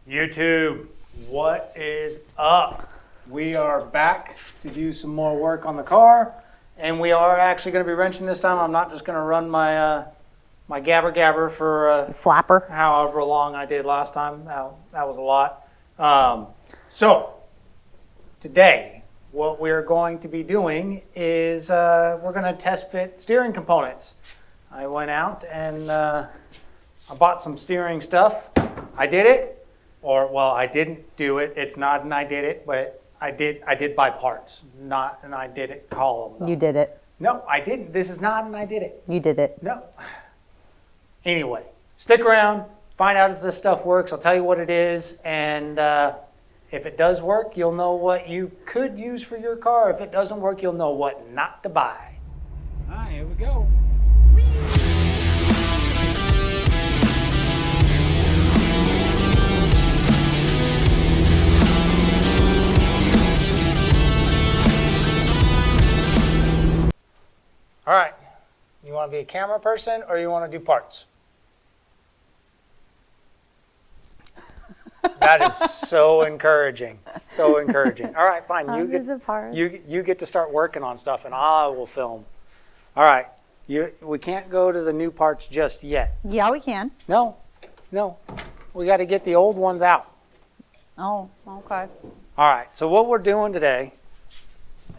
YouTube, what is up? We are back to do some more work on the car, and we are actually going to be wrenching this time. I'm not just going to run my my gabber for flapper. However long I did last time. That was a lot. So today, what we're going to be doing is we're going to test fit steering components. I went out and I bought some steering stuff. I did it. Or, well, I didn't do it. It's not an I did it, but I did buy parts, not an I did it column. Though. You did it. No, I didn't. This is not an I did it. You did it. No. Anyway, stick around, find out if this stuff works. I'll tell you what it is, and if it does work, you'll know what you could use for your car. If it doesn't work, you'll know what not to buy. All right, here we go. All right, you want to be a camera person or you want to do parts? That is so encouraging, so encouraging. All right, fine. You get to start working on stuff, and I will film. All right, we can't go to the new parts just yet. Yeah, we can. No, we got to get the old ones out. Oh, okay. All right, so what we're doing today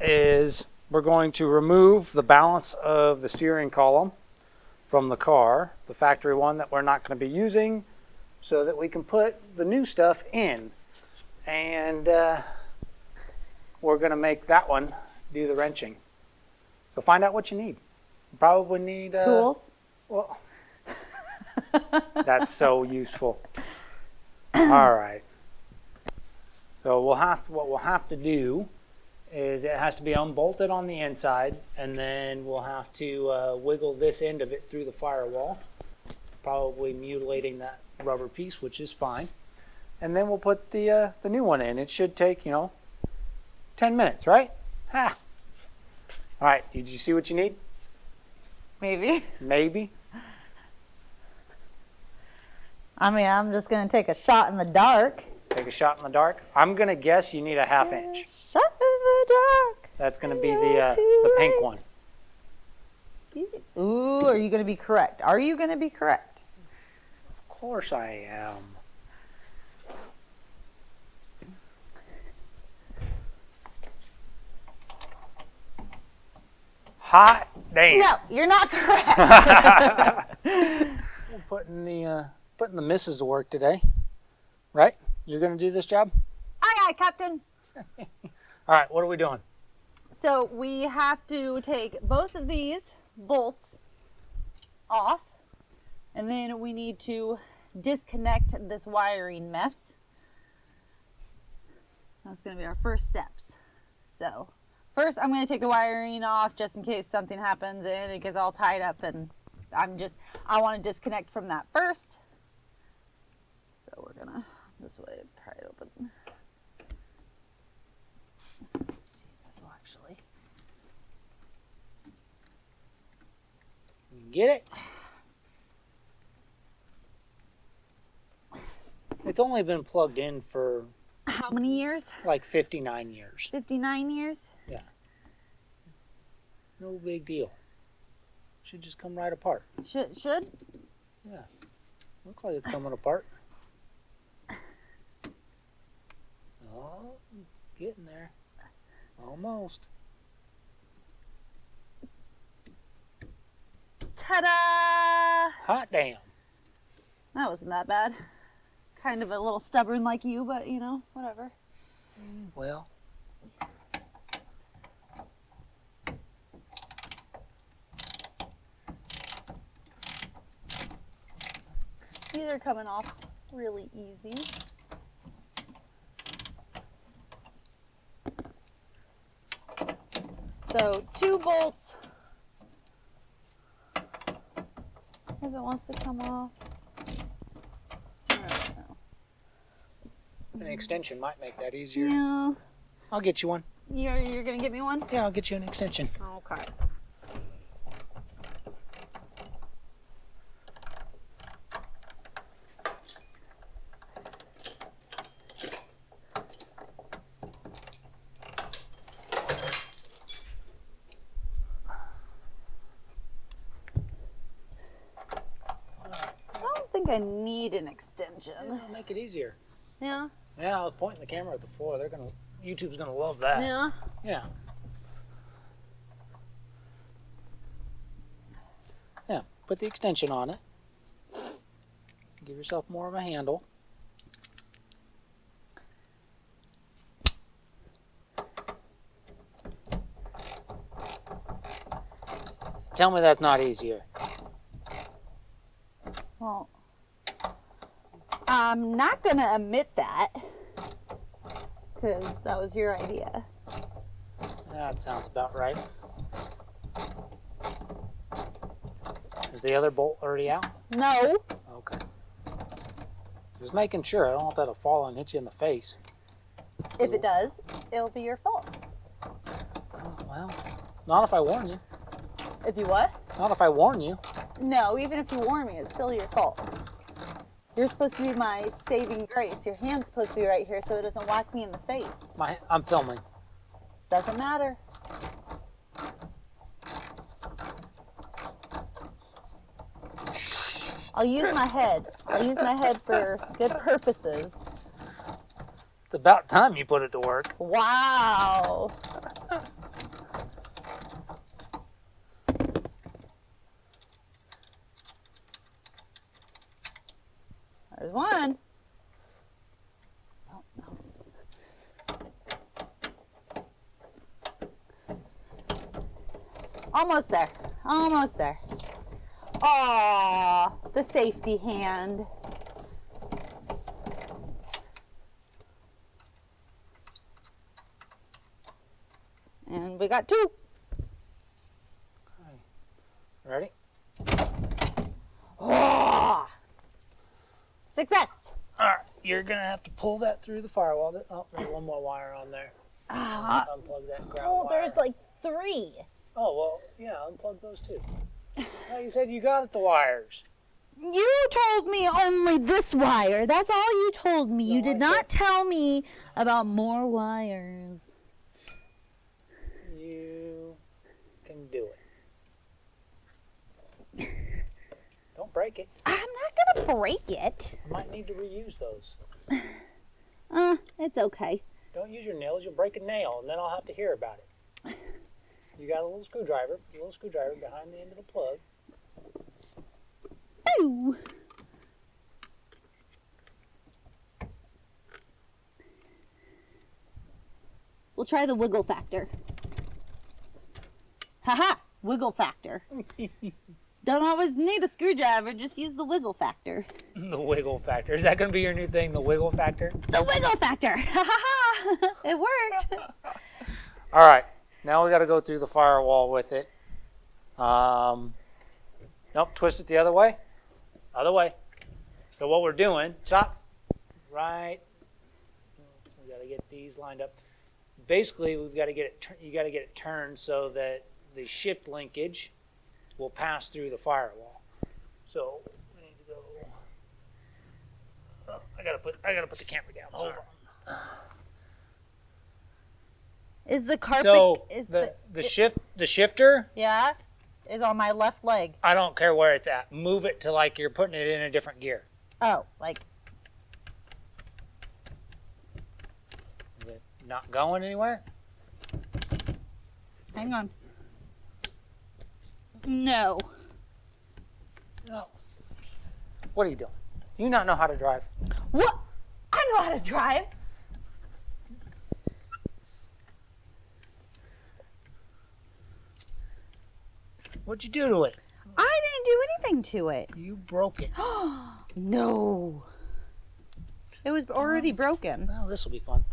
is we're going to remove the balance of the steering column from the car, the factory one that we're not going to be using, so that we can put the new stuff in. And we're going to make that one do the wrenching. So find out what you need. You probably need tools. Well, that's so useful. All right. So what we'll have to do is it has to be unbolted on the inside, and then we'll have to wiggle this end of it through the firewall, probably mutilating that rubber piece, which is fine. And then we'll put the new one in. It should take, 10 minutes, right? Ha! All right, did you see what you need? Maybe. Maybe? I mean, I'm just going to take a shot in the dark. Take a shot in the dark? I'm going to guess you need a ½ inch. Shot in the dark. That's going to be the pink one. Ooh, are you going to be correct? Are you going to be correct? Of course I am. Hot damn. No, you're not correct. We're putting the missus to work today, right? You're going to do this job? Aye, aye, Captain. All right, what are we doing? So we have to take both of these bolts off, and then we need to disconnect this wiring mess. That's going to be our first steps. So first I'm going to take the wiring off just in case something happens and it gets all tied up, and I want to disconnect from that first. So we're going to this way, pry it open. Let's see if this will actually. You get it? It's only been plugged in for How many years? like 59 years. 59 years? Yeah. No big deal. Should just come right apart. Should? Yeah. Looks like it's coming apart. Oh, getting there. Almost. Ta-da! Hot damn. That wasn't that bad. Kind of a little stubborn like you, but whatever. Well. These are coming off really easy. So 2 bolts. If it wants to come off. I don't know. An extension might make that easier. Yeah. I'll get you one. You're gonna get me one? Yeah, I'll get you an extension. Okay. I need an extension. Yeah, it'll make it easier. Yeah. Yeah, I'll point the camera at the floor. YouTube's gonna love that. Yeah. Yeah. Yeah. Put the extension on it. Give yourself more of a handle. Tell me that's not easier. Well, I'm not going to admit that because that was your idea. That sounds about right. Is the other bolt already out? No. Okay. Just making sure. I don't want that to fall and hit you in the face. If it does, it'll be your fault. Oh, well, not if I warn you. If you what? Not if I warn you. No, even if you warn me, it's still your fault. You're supposed to be my saving grace. Your hand's supposed to be right here so it doesn't whack me in the face. I'm filming. Doesn't matter. I'll use my head. I'll use my head for good purposes. It's about time you put it to work. Wow. There's one. Oh, no. Almost there. Almost there. Aw, the safety hand. And we got two. Okay. Ready? Oh, success. All right. You're going to have to pull that through the firewall. Oh, there's one more wire on there. Unplug that ground Oh, wire. there's like three. Oh, well, yeah, unplug those too. Well, you said you got it, the wires. You told me only this wire. That's all you told me. No, You did I not said- tell me about more wires. You can do it. Don't break it. I'm not going to break it. You might need to reuse those. It's okay. Don't use your nails. You'll break a nail, and then I'll have to hear about it. You got a little screwdriver behind the end of the plug. Ooh. We'll try the wiggle factor. Haha, wiggle factor. Don't always need a screwdriver, just use the wiggle factor. The wiggle factor. Is that going to be your new thing, the wiggle factor? The wiggle factor. Ha ha ha. It worked. All right. Now we got to go through the firewall with it. Nope, twist it the other way. Other way. So what we're doing, stop. Right. We got to get these lined up. Basically, we've got to get it. You got to get it turned so that the shift linkage will pass through the firewall. So we need to go. Oh, I gotta put the camera down. Hold on. Is the carpet So is the shifter. yeah, is on my left leg. I don't care where it's at. Move it to like you're putting it in a different gear. Oh, like Is it not going anywhere? hang on. No. No. What are you doing? Do you not know how to drive? What? I know how to drive. What'd you do to it? I didn't do anything to it. You broke it. No. It was already broken. Well, this will be fun.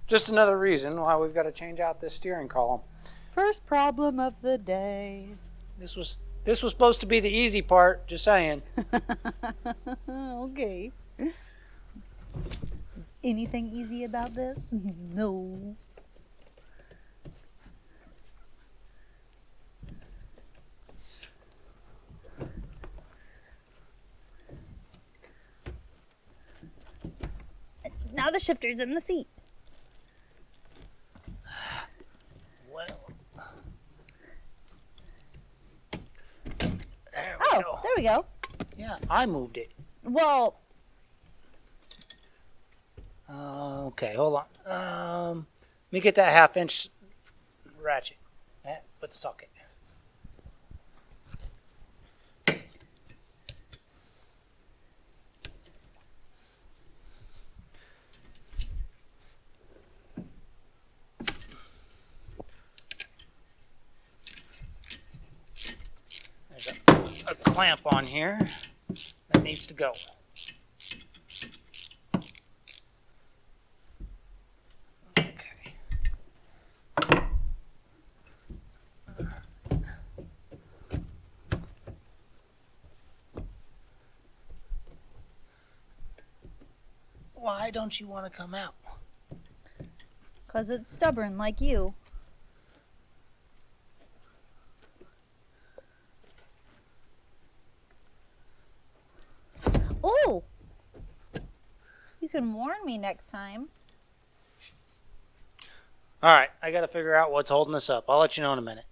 Just another reason why we've got to change out this steering column. First problem of the day. This was supposed to be the easy part, just saying. Okay. Anything easy about this? No. Now the shifter's in the seat. Well, there we Oh, go. there we go. Yeah, I moved it. Well, Okay, hold on. Let me get that 1/2 inch ratchet with the socket. There's a clamp on here that needs to go. Okay. Why don't you want to come out? 'cause it's stubborn like you. Oh! You can warn me next time. All right, I got to figure out what's holding this up. I'll let you know in a minute.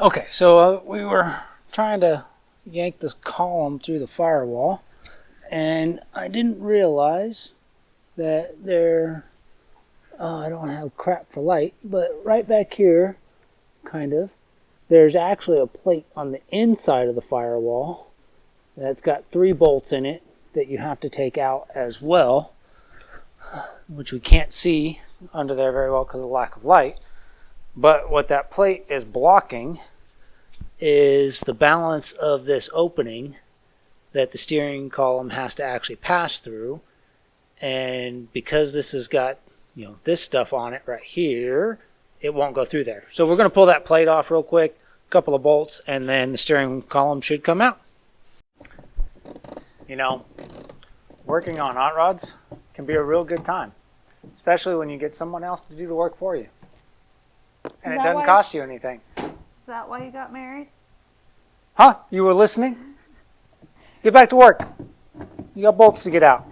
Okay, so we were trying to yank this column through the firewall, and I didn't realize that I don't have crap for light, but right back here, kind of, there's actually a plate on the inside of the firewall that's got 3 bolts in it that you have to take out as well, which we can't see under there very well because of the lack of light. But what that plate is blocking is the balance of this opening that the steering column has to actually pass through. And because this has got, this stuff on it right here, it won't go through there. So we're going to pull that plate off real quick, a couple of bolts, and then the steering column should come out. Working on hot rods can be a real good time, especially when you get someone else to do the work for you. And it doesn't cost you anything. Is that why you got married? Huh? You were listening? Get back to work. You got bolts to get out.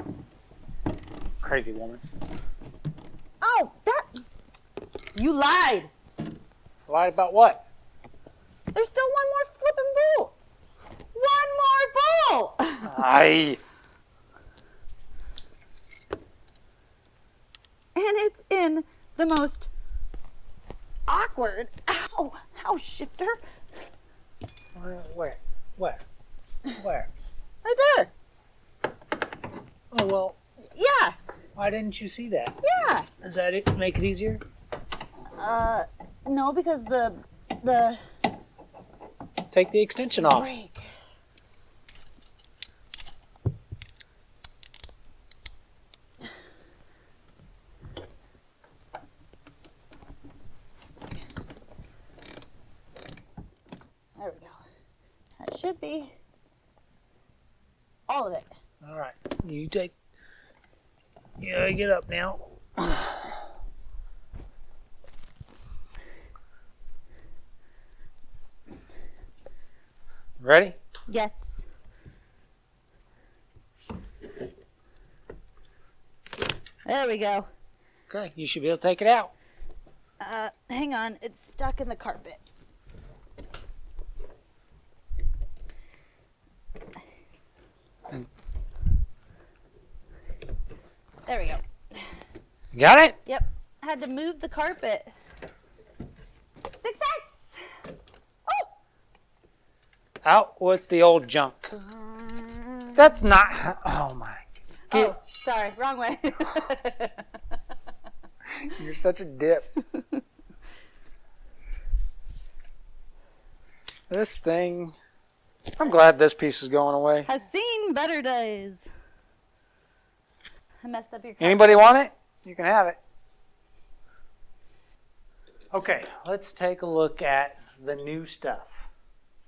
Crazy woman. Oh, you lied. Lied about what? There's still one more flipping bolt. One more bolt. Aye. And it's in the most awkward. Ow, shifter. Where? Right there. Oh, well, Yeah. why didn't you see that? Yeah. Does that make it easier? No, because the Take the extension off. brake. There we go. That should be all of it. All right. You get up now. Ready? Yes. There we go. Okay, you should be able to take it out. Hang on. It's stuck in the carpet. There we go. You got it? Yep. Had to move the carpet. Success! Oh! Out with the old junk. That's not. Oh my. Oh, sorry. Wrong way. You're such a dip. This thing. I'm glad this piece is going away. Has seen better days. I messed up your carpet. Anybody want it? You can have it. Okay, let's take a look at the new stuff.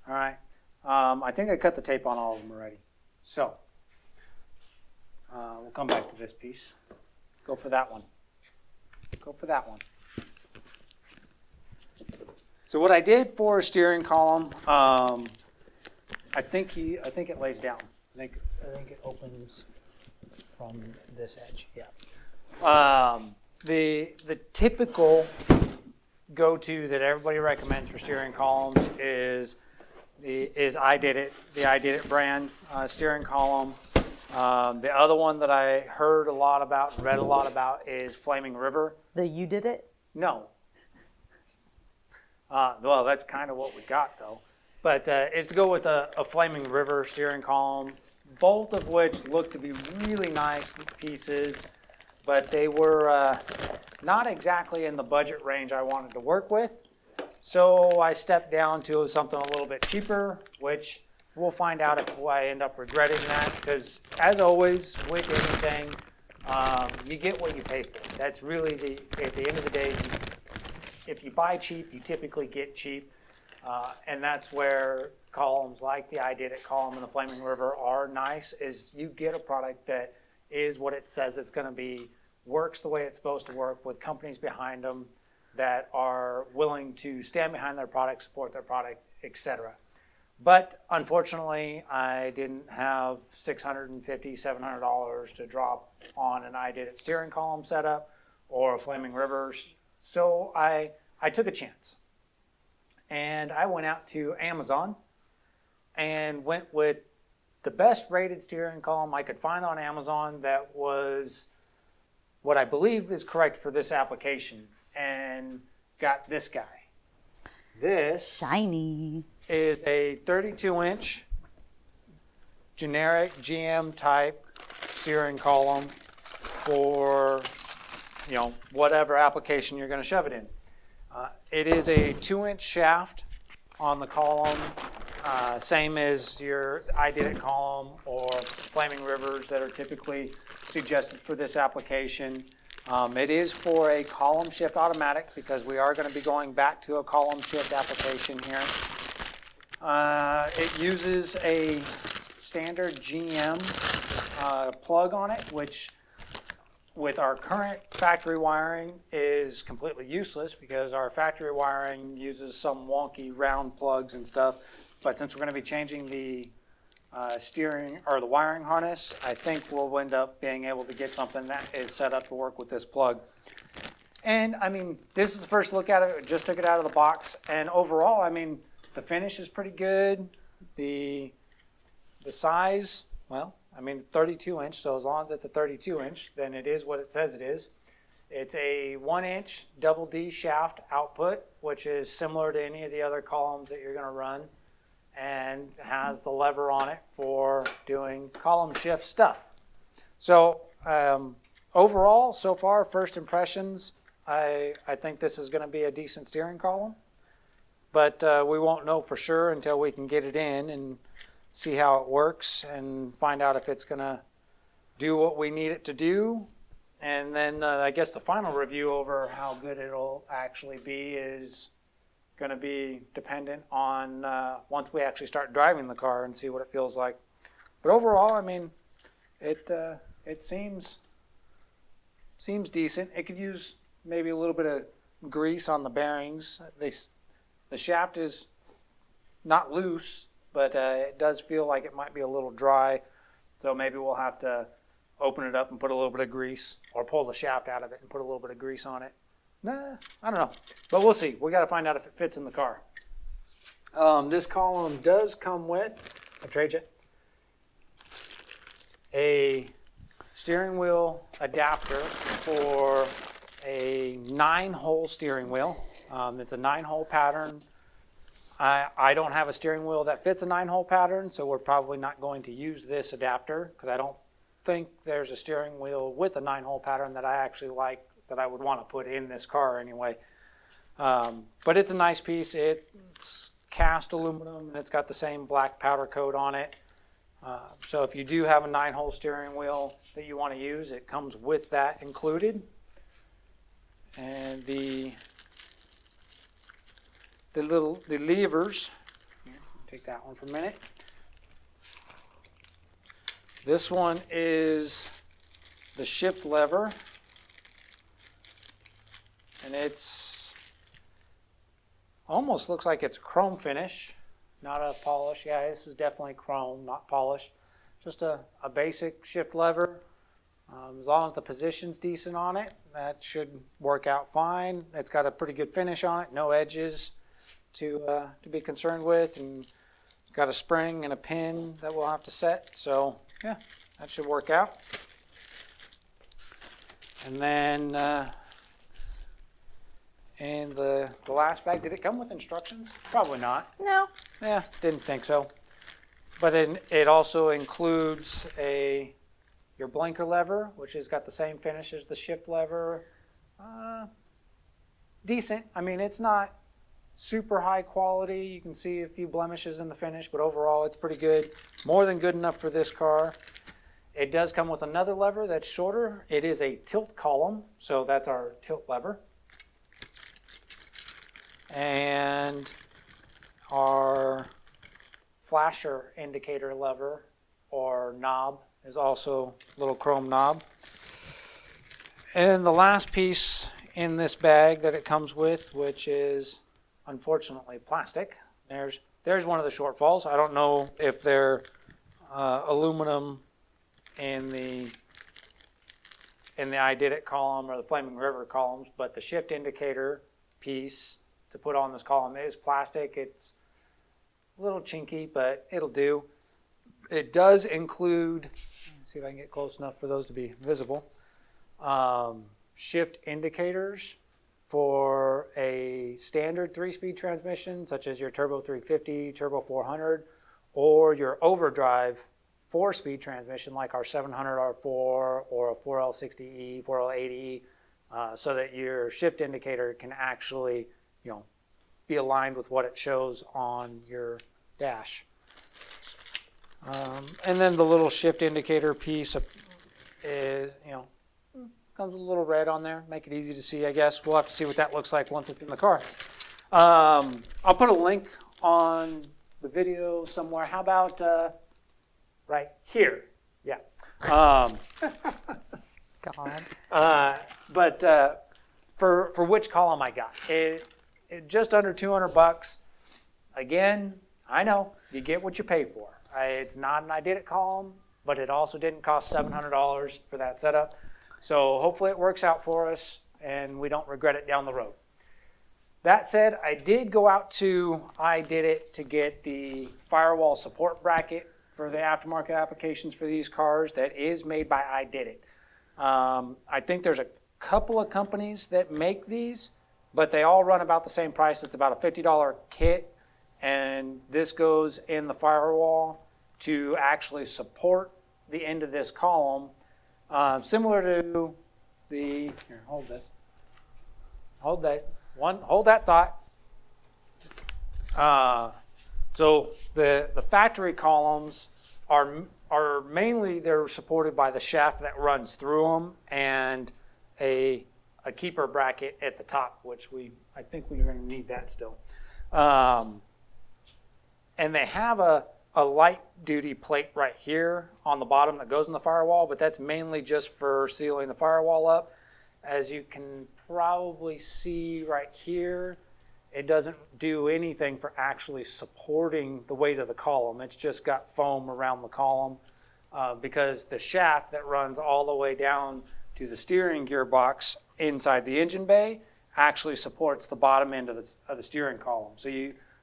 All right. I think I cut the tape on all of them already. So, we'll come back to this piece. Go for that one. Go for that one. So what I did for a steering column, I think it lays down. I think it opens from this edge. Yeah. The typical go-to that everybody recommends for steering columns is is Ididit, the Ididit brand steering column. The other one that I heard a lot about, read a lot about, is Flaming River. The You Did It? No. Well, that's kind of what we got, though. But is to go with a Flaming River steering column, both of which look to be really nice pieces, but they were not exactly in the budget range I wanted to work with. So I stepped down to something a little bit cheaper, which we'll find out if I end up regretting that, because as always with anything, you get what you pay for. That's really at the end of the day, if you buy cheap, you typically get cheap. And that's where columns like the Ididit column and the Flaming River are nice, is you get a product that is what it says it's going to be, works the way it's supposed to work, with companies behind them that are willing to stand behind their product, support their product, etc. But unfortunately, I didn't have $650, $700 to drop on an Ididit steering column setup or a Flaming Rivers. So I took a chance. And I went out to Amazon and went with the best rated steering column I could find on Amazon that was what I believe is correct for this application, and got this guy. This Shiny. is a 32-inch generic GM type steering column for, whatever application you're going to shove it in. It is a 2-inch shaft on the column, same as your Ididit column or Flaming Rivers that are typically suggested for this application. It is for a column shift automatic, because we are going to be going back to a column shift application here. It uses a standard GM plug on it, which with our current factory wiring is completely useless, because our factory wiring uses some wonky round plugs and stuff. But since we're going to be changing the steering or the wiring harness, I think we'll end up being able to get something that is set up to work with this plug. And I mean, this is the first look at it. I just took it out of the box, and overall, I mean, the finish is pretty good. The size, well, I mean, 32-inch, so as long as it's a 32-inch, then it is what it says it is. It's a 1-inch double D shaft output, which is similar to any of the other columns that you're going to run, and has the lever on it for doing column shift stuff. So overall, so far, first impressions, I think this is going to be a decent steering column, but we won't know for sure until we can get it in and see how it works and find out if it's going to do what we need it to do. And then I guess the final review over how good it'll actually be is going to be dependent on once we actually start driving the car and see what it feels like. But overall, I mean, it seems decent. It could use maybe a little bit of grease on the bearings. The shaft is not loose, but it does feel like it might be a little dry. So maybe we'll have to open it up and put a little bit of grease, or pull the shaft out of it and put a little bit of grease on it. Nah, I don't know, but we'll see. We got to find out if it fits in the car. This column does come with, I'll trade you, a steering wheel adapter for a 9-hole steering wheel. It's a 9-hole pattern. I don't have a steering wheel that fits a 9-hole pattern, so we're probably not going to use this adapter, because I don't think there's a steering wheel with a 9-hole pattern that I actually like, that I would want to put in this car anyway. But it's a nice piece. It's cast aluminum, and it's got the same black powder coat on it. So if you do have a 9-hole steering wheel that you want to use, it comes with that included. And the levers, here, take that one for a minute. This one is the shift lever, and it's almost looks like it's chrome finish, not a polish. Yeah, this is definitely chrome, not polished. Just a basic shift lever. As long as the position's decent on it, that should work out fine. It's got a pretty good finish on it, no edges to be concerned with, and Got a spring and a pin that we'll have to set. So yeah, that should work out. And then in the last bag, did it come with instructions? Probably not. No. Yeah, didn't think so. But it also includes your blinker lever, which has got the same finish as the shift lever. Decent. I mean, it's not super high quality. You can see a few blemishes in the finish, but overall it's pretty good. More than good enough for this car. It does come with another lever that's shorter. It is a tilt column, so that's our tilt lever. And our flasher indicator lever or knob is also a little chrome knob. And the last piece in this bag that it comes with, which is unfortunately plastic. There's one of the shortfalls. I don't know if they're aluminum in the Ididit column or the Flaming River columns, but the shift indicator piece to put on this column is plastic. It's a little chinky, but it'll do. It does include, let's see if I can get close enough for those to be visible, shift indicators for a standard 3-speed transmission, such as your Turbo 350, Turbo 400, or your overdrive 4-speed transmission like our 700R4 or a 4L60E, 4L80E, so that your shift indicator can actually, be aligned with what it shows on your dash. And then the little shift indicator piece is, comes with a little red on there. Make it easy to see, I guess. We'll have to see what that looks like once it's in the car. I'll put a link on the video somewhere. How about right here? Yeah. God. But for which column I got, it just under $200. Again, I know you get what you pay for. It's not an Ididit column, but it also didn't cost $700 for that setup. So hopefully it works out for us and we don't regret it down the road. That said, I did go out to Ididit to get the Firewall support bracket for the aftermarket applications for these cars that is made by Ididit. I think there's a couple of companies that make these, but they all run about the same price. It's about a $50 kit, and this goes in the Firewall to actually support the end of this column, similar to the, here, hold this. Hold that thought. So the factory columns are mainly, they're supported by the shaft that runs through them and a keeper bracket at the top, which I think we're going to need that still. And they have a light duty plate right here on the bottom that goes in the Firewall, but that's mainly just for sealing the Firewall up. As you can probably see right here, it doesn't do anything for actually supporting the weight of the column. It's just got foam around the column because the shaft that runs all the way down to the steering gearbox inside the engine bay actually supports the bottom end of the steering column. So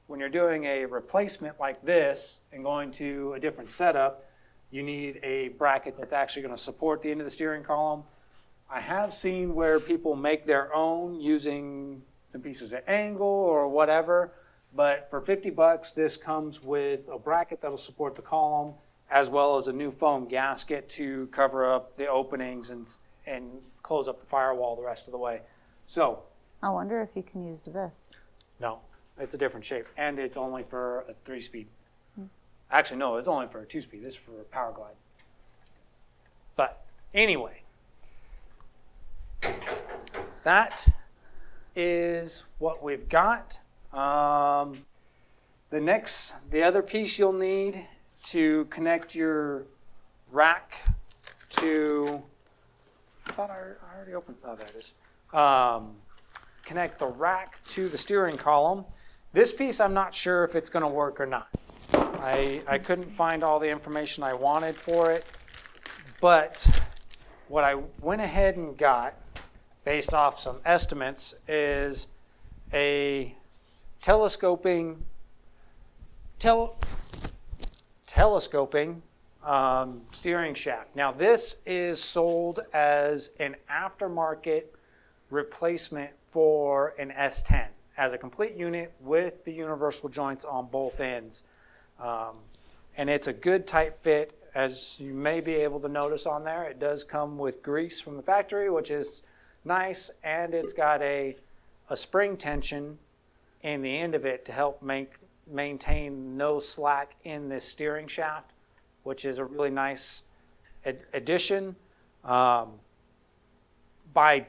when you're doing a replacement like this and going to a different setup, you need a bracket that's actually going to support the end of the steering column. I have seen where people make their own using some pieces of angle or whatever, but for $50, this comes with a bracket that'll support the column as well as a new foam gasket to cover up the openings and close up the Firewall the rest of the way. So, I wonder if you can use this. no, it's a different shape, and it's only for a 3-speed. Actually, no, it's only for a 2-speed. This is for a Power Glide. But anyway, that is what we've got. The other piece you'll need to connect your rack to, I thought I already opened, oh, there it is. Connect the rack to the steering column. This piece, I'm not sure if it's going to work or not. I couldn't find all the information I wanted for it, but what I went ahead and got, based off some estimates, is a telescoping, telescoping steering shaft. Now this is sold as an aftermarket replacement for an S10 as a complete unit with the universal joints on both ends. And it's a good tight fit. As you may be able to notice on there, it does come with grease from the factory, which is nice, and it's got a spring tension in the end of it to help maintain no slack in this steering shaft, which is a really nice addition. By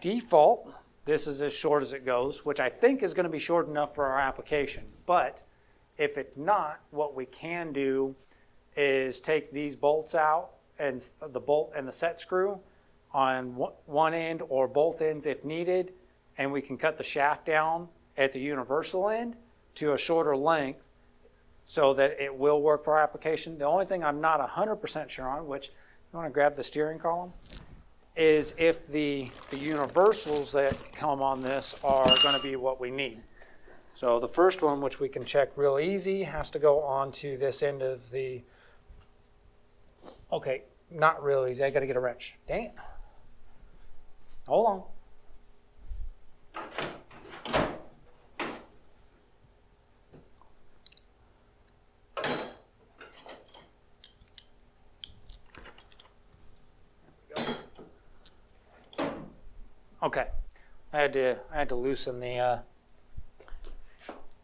default, this is as short as it goes, which I think is going to be short enough for our application. But if it's not, what we can do is take these bolts out, and the bolt and the set screw on one end or both ends if needed, and we can cut the shaft down at the universal end to a shorter length so that it will work for our application. The only thing I'm not 100% sure on, which you want to grab the steering column, is if the universals that come on this are going to be what we need. So the first one, which we can check real easy, has to go onto this end of the, okay, not real easy, I got to get a wrench. Dang it. Hold on. Okay, I had to loosen the.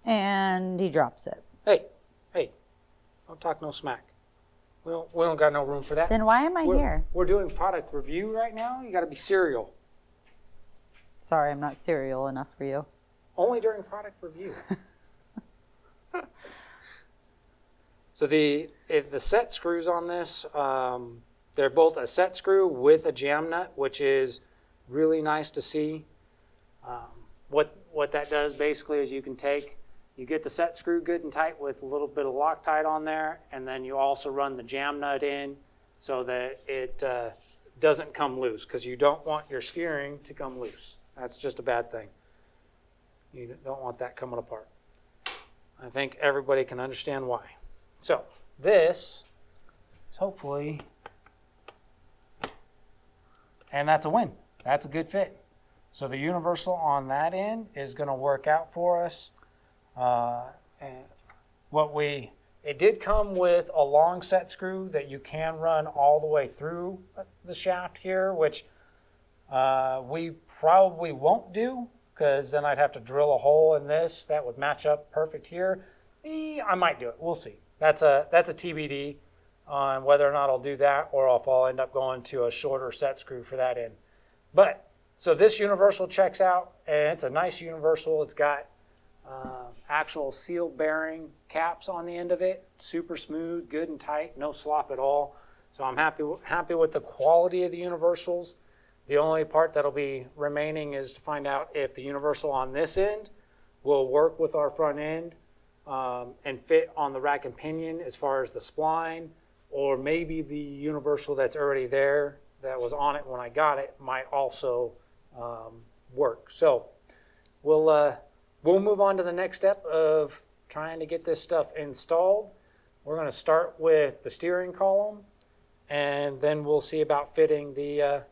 And he drops it. Hey, don't talk no smack. We don't got no room for that. Then why am I here? We're doing product review right now. You got to be serial. Sorry, I'm not serial enough for you. Only during product review. So the set screws on this, they're both a set screw with a jam nut, which is really nice to see. What that does basically is you get the set screw good and tight with a little bit of Loctite on there, and then you also run the jam nut in so that it doesn't come loose, because you don't want your steering to come loose. That's just a bad thing. You don't want that coming apart. I think everybody can understand why. So this is hopefully, and that's a win. That's a good fit. So the universal on that end is going to work out for us. And it did come with a long set screw that you can run all the way through the shaft here, which we probably won't do, because then I'd have to drill a hole in this that would match up perfect here. I might do it. We'll see. That's a TBD on whether or not I'll do that, or if I'll end up going to a shorter set screw for that end. But so this universal checks out, and it's a nice universal. It's got actual seal bearing caps on the end of it. Super smooth, good and tight, no slop at all. So I'm happy with the quality of the universals. The only part that'll be remaining is to find out if the universal on this end will work with our front end and fit on the rack and pinion as far as the spline, or maybe the universal that's already there that was on it when I got it might also work. So we'll move on to the next step of trying to get this stuff installed. We're going to start with the steering column, and then we'll see about fitting the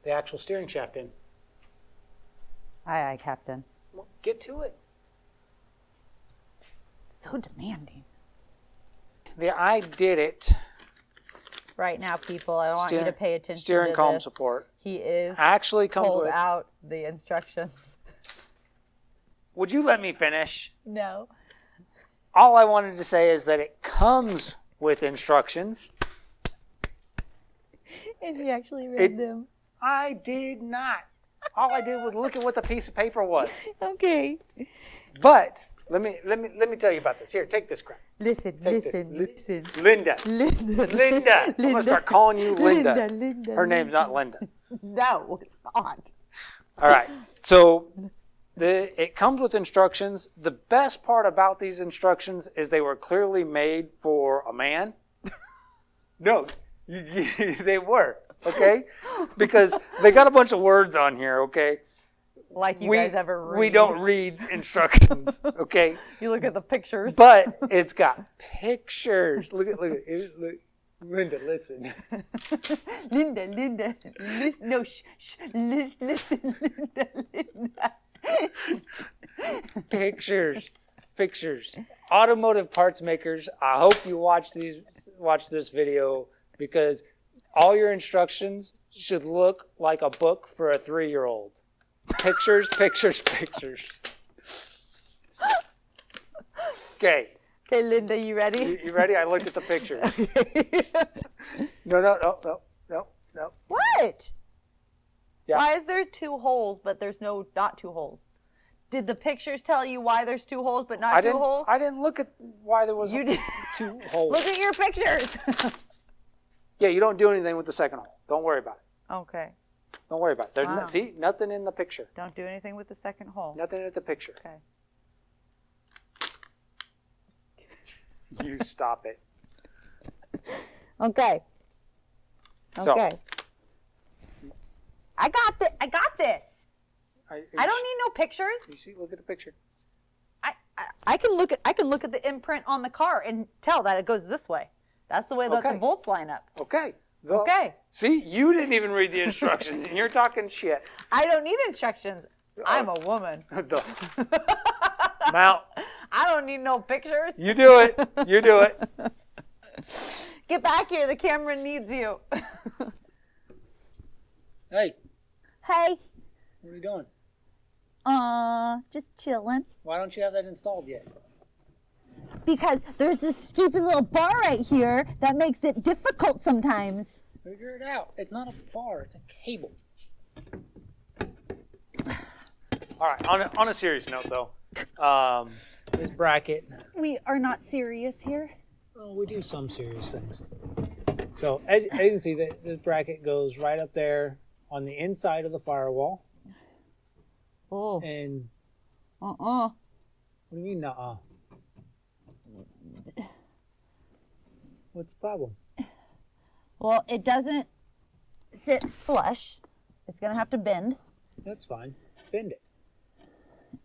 actual steering shaft in. Aye, aye, Captain. Well, get to it. So demanding. The Ididit Right now, people, I want you to pay attention steering to column this. support He is actually comes pulled with. out the instructions. Would you let me finish? No. All I wanted to say is that it comes with instructions. And he actually read them. I did not. All I did was look at what the piece of paper was. Okay. But let me tell you about this. Here, take this crap. Listen. Linda. I'm gonna start calling you Linda. Her name's not Linda. No, it's not. All right. So it comes with instructions. The best part about these instructions is they were clearly made for a man. No, they were, okay? Because they got a bunch of words on here, okay? Like you guys ever read. We don't read instructions, okay? You look at the pictures. But it's got pictures. Look. Linda, listen. Linda. No, listen, Linda. Pictures. Automotive parts makers, I hope you watch this video, because all your instructions should look like a book for a 3-year-old. Pictures. Okay. Okay, Linda, you ready? You ready? I looked at the pictures. No. What? Yeah. Why is there 2 holes, but there's not 2 holes? Did the pictures tell you why there's 2 holes, but not 2 holes? I didn't look at why there was 2 holes. Look at your pictures. Yeah, you don't do anything with the second hole. Don't worry about it. Okay. Don't worry about it. Wow. See, nothing in the picture. Don't do anything with the second hole. Nothing in the picture. Okay. You stop it. Okay. So, I got this. I don't need no pictures. You see, look at the picture. I can look at the imprint on the car and tell that it goes this way. That's the way that the bolts line up. Okay. Okay. See, you didn't even read the instructions, and you're talking shit. I don't need instructions. I'm a woman. Mount. I don't need no pictures. You do it. Get back here. The camera needs you. Hey. Hey. What are you doing? Just chilling. Why don't you have that installed yet? Because there's this stupid little bar right here that makes it difficult sometimes. Figure it out. It's not a bar. It's a cable. All right. On a serious note, though, this bracket. We are not serious here. Well, we do some serious things. So as you can see, this bracket goes right up there on the inside of the firewall. Oh. And What do you mean, nuh-uh? What's the problem? Well, it doesn't sit flush. It's going to have to bend. That's fine. Bend it.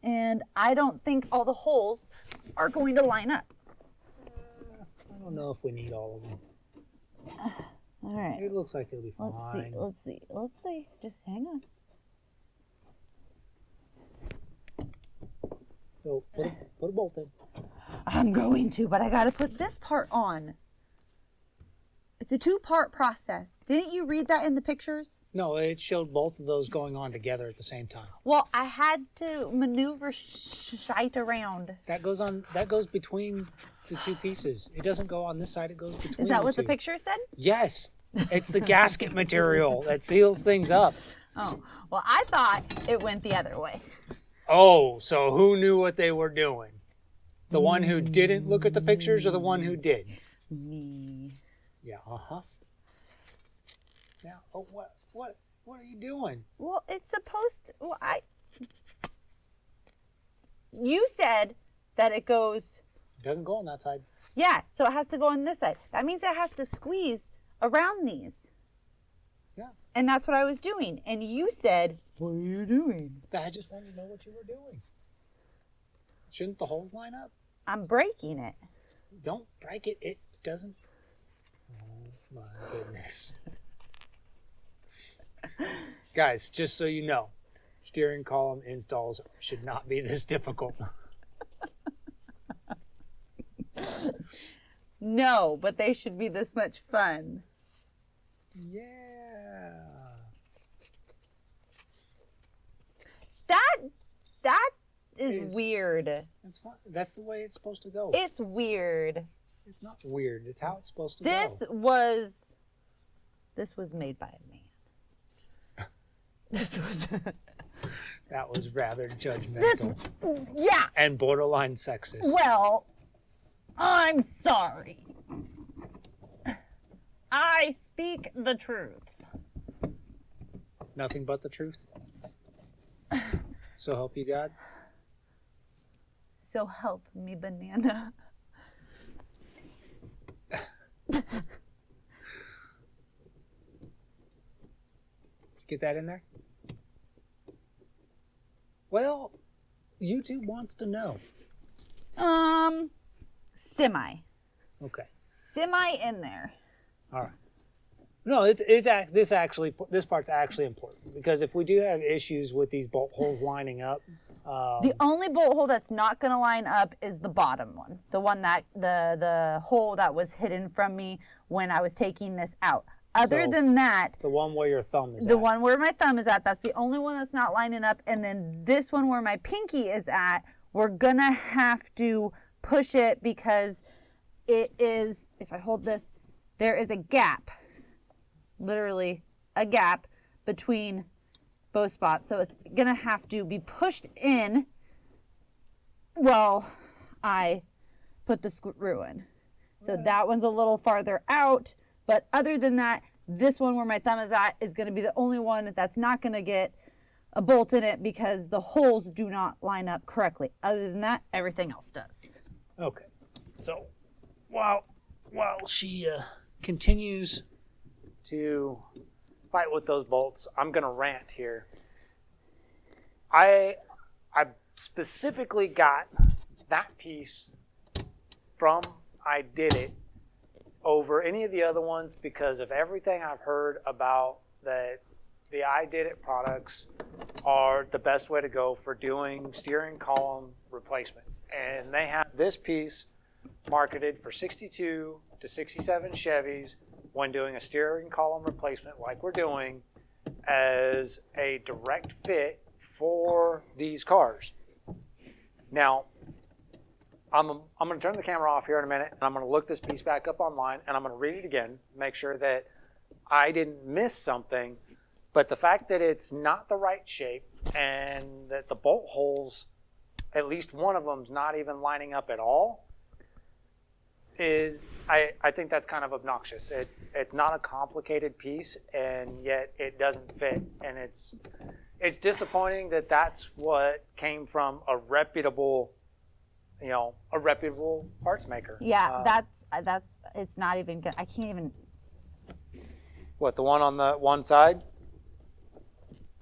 And I don't think all the holes are going to line up. I don't know if we need all of them. All right. It looks like it'll be fine. Let's see. Just hang on. So put a bolt in. I'm going to, but I got to put this part on. It's a 2-part process. Didn't you read that in the pictures? No, it showed both of those going on together at the same time. Well, I had to maneuver shite around. That goes between the 2 pieces. It doesn't go on this side, it goes between the 2. Is that what the picture said? Yes. It's the gasket material that seals things up. Oh, well, I thought it went the other way. Oh, so who knew what they were doing? The one who didn't look at the pictures or the one who did? Me. Yeah, uh-huh. Now, what are you doing? Well, it's supposed to, you said that it goes. It doesn't go on that side. Yeah, so it has to go on this side. That means it has to squeeze around these. Yeah. And that's what I was doing. And you said, what are you doing? I just wanted to know what you were doing. Shouldn't the holes line up? I'm breaking it. Don't break it. It doesn't. Oh, my goodness. Guys, just so you know, steering column installs should not be this difficult. No, but they should be this much fun. Yeah. That is weird. That's fine. That's the way it's supposed to go. It's weird. It's not weird. It's how it's supposed to This go. was made by a man. This was That was rather judgmental. yeah. And borderline sexist. Well, I'm sorry. I speak the truth. Nothing but the truth. So help you God. So help me, banana. Get that in there? Well, YouTube wants to know. Semi Okay. in there. All right. No, this part's actually important because if we do have issues with these bolt holes lining up, The only bolt hole that's not going to line up is the bottom one. The one that, the hole that was hidden from me when I was taking this out. Other So, than that, the one where your thumb is the at. one where my thumb is at, that's the only one that's not lining up. And then this one where my pinky is at, we're going to have to push it because it is, if I hold this, there is a gap, literally a gap between both spots. So it's going to have to be pushed in while I put the screw in. So that one's a little farther out. But other than that, this one where my thumb is at is going to be the only one that's not going to get a bolt in it because the holes do not line up correctly. Other than that, everything else does. Okay. So while she continues to fight with those bolts, I'm going to rant here. I specifically got that piece from Ididit over any of the other ones because of everything I've heard about that the Ididit products are the best way to go for doing steering column replacements. And they have this piece marketed for 62 to 67 Chevys when doing a steering column replacement like we're doing as a direct fit for these cars. Now, I'm going to turn the camera off here in a minute, and I'm going to look this piece back up online, and I'm going to read it again, make sure that I didn't miss something. But the fact that it's not the right shape and that the bolt holes, at least one of them's not even lining up at all, is I think that's kind of obnoxious. It's not a complicated piece, and yet it doesn't fit, and it's disappointing that that's what came from a reputable parts maker. Yeah, that's it's not even good. I can't even. What, the one on the one side?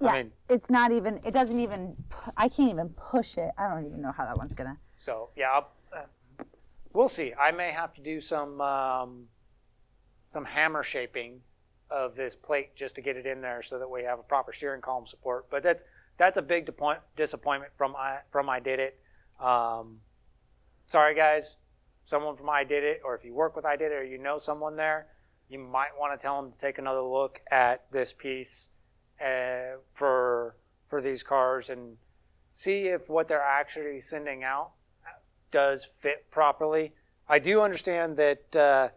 Yeah, I mean, it's not even. It doesn't even. I can't even push it. I don't even know how that one's gonna. so yeah, we'll see. I may have to do some hammer shaping of this plate just to get it in there so that we have a proper steering column support. But that's a big disappointment from Ididit. Sorry guys, someone from Ididit, or if you work with Ididit or you know someone there, you might want to tell them to take another look at this piece for these cars and see if what they're actually sending out does fit properly. I do understand that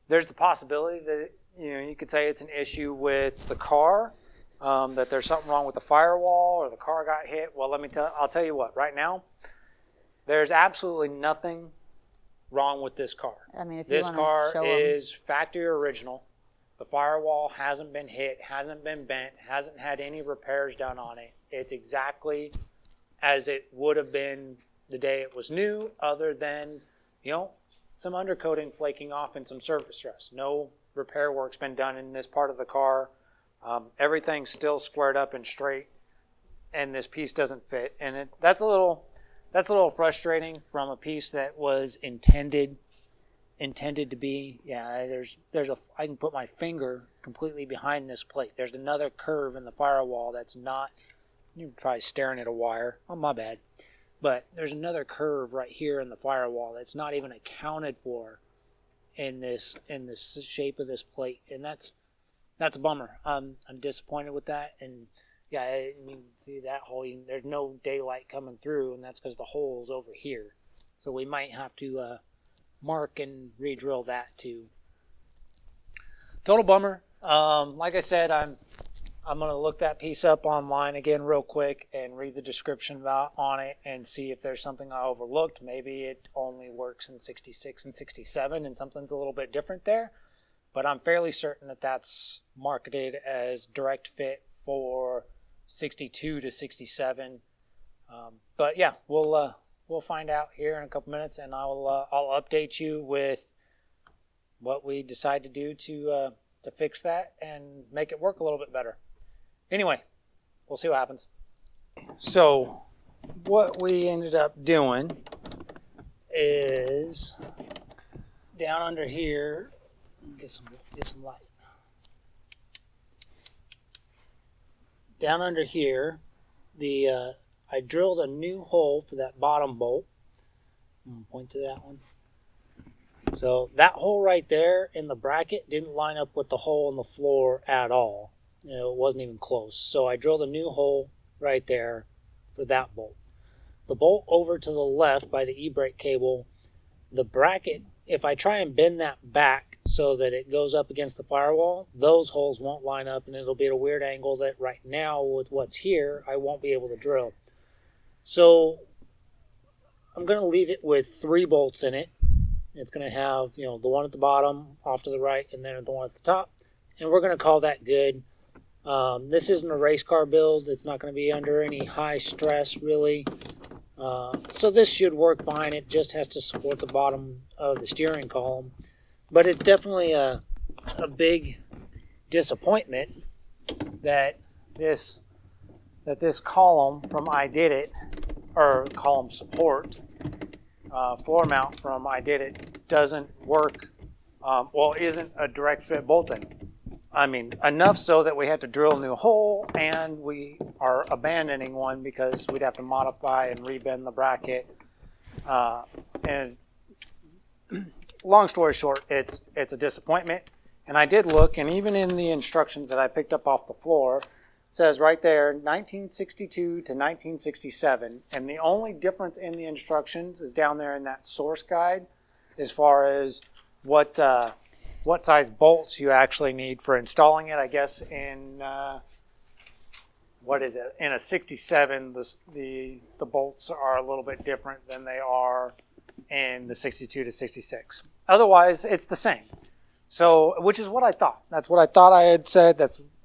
there's the possibility that you could say it's an issue with the car, that there's something wrong with the firewall or the car got hit. Well, I'll tell you what. Right now, there's absolutely nothing wrong with this car. I mean, if this you car show is factory original. The firewall hasn't been hit, hasn't been bent, hasn't had any repairs done on it. It's exactly as it would have been the day it was new, other than, some undercoating flaking off and some surface stress. No repair work's been done in this part of the car. Everything's still squared up and straight, and this piece doesn't fit. And that's a little frustrating from a piece that was intended to be. Yeah, I can put my finger completely behind this plate. There's another curve in the firewall that's not. You're probably staring at a wire. Oh, my bad. But there's another curve right here in the firewall that's not even accounted for in this shape of this plate, and that's a bummer. I'm disappointed with that, and yeah, you can see that hole. There's no daylight coming through, and that's because the hole's over here. So we might have to mark and re-drill that too. Total bummer. Like I said, I'm going to look that piece up online again real quick and read the description on it and see if there's something I overlooked. Maybe it only works in 66 and 67 and something's a little bit different there. But I'm fairly certain that that's marketed as direct fit for 62 to 67. But yeah, we'll find out here in a couple minutes, and I'll update you with what we decide to do to fix that and make it work a little bit better. Anyway, we'll see what happens. So what we ended up doing is down under here, get some light. Down under here, I drilled a new hole for that bottom bolt. I'm gonna point to that one. So that hole right there in the bracket didn't line up with the hole in the floor at all. It wasn't even close. So I drilled a new hole right there for that bolt. The bolt over to the left by the e-brake cable, the bracket, if I try and bend that back so that it goes up against the firewall, those holes won't line up and it'll be at a weird angle that right now with what's here, I won't be able to drill. So I'm going to leave it with 3 bolts in it. It's going to have, the one at the bottom, off to the right, and then the one at the top. And we're going to call that good. This isn't a race car build. It's not going to be under any high stress, really. So this should work fine. It just has to support the bottom of the steering column. But it's definitely a big disappointment that this column from Ididit, or column support, floor mount from Ididit doesn't work, isn't a direct fit bolting. I mean, enough so that we had to drill a new hole, and we are abandoning one because we'd have to modify and rebend the bracket. And long story short, it's a disappointment. And I did look, and even in the instructions that I picked up off the floor, it says right there 1962 to 1967, and the only difference in the instructions is down there in that source guide as far as what size bolts you actually need for installing it. I guess in in a 67, the bolts are a little bit different than they are in the 62 to 66. Otherwise, it's the same. So, which is what I thought. That's what I thought I had said.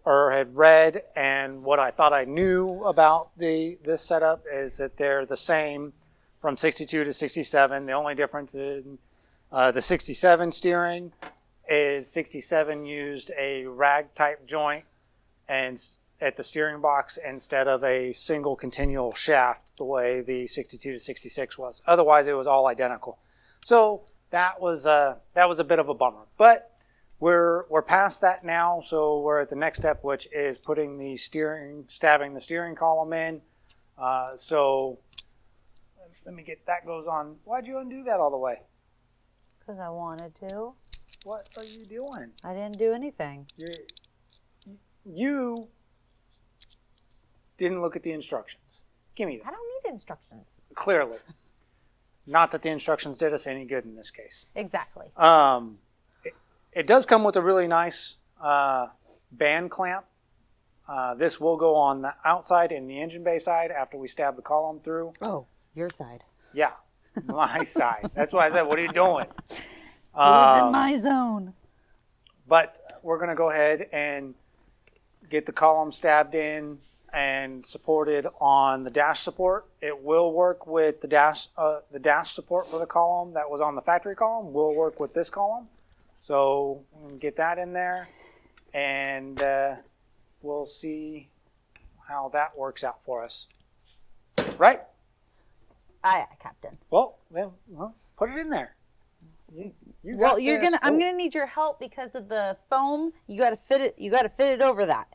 Or had read, and what I thought I knew about this setup is that they're the same from 62 to 67. The only difference in the 67 steering is 67 used a rag type joint and at the steering box instead of a single continual shaft the way the 62 to 66 was. Otherwise, it was all identical. So that was a bit of a bummer, but we're past that now, so we're at the next step, which is putting stabbing the steering column in. So let me get that goes on. Why'd you undo that all the way? Because I wanted to. What are you doing? I didn't do anything. You didn't look at the instructions. Give me that. I don't need instructions. Clearly. Not that the instructions did us any good in this case. Exactly. It does come with a really nice band clamp. This will go on the outside in the engine bay side after we stab the column through. Oh, your side. Yeah, my side. That's why I said, what are you doing? Who's in my zone? But we're going to go ahead and get the column stabbed in and supported on the dash support. It will work with the dash support for the column that was on the factory column. Will work with this column. So we can get that in there, and we'll see how that works out for us. Right? Aye, Captain. Well, put it in there. I'm gonna need your help because of the foam. You gotta fit it. You gotta fit it over that.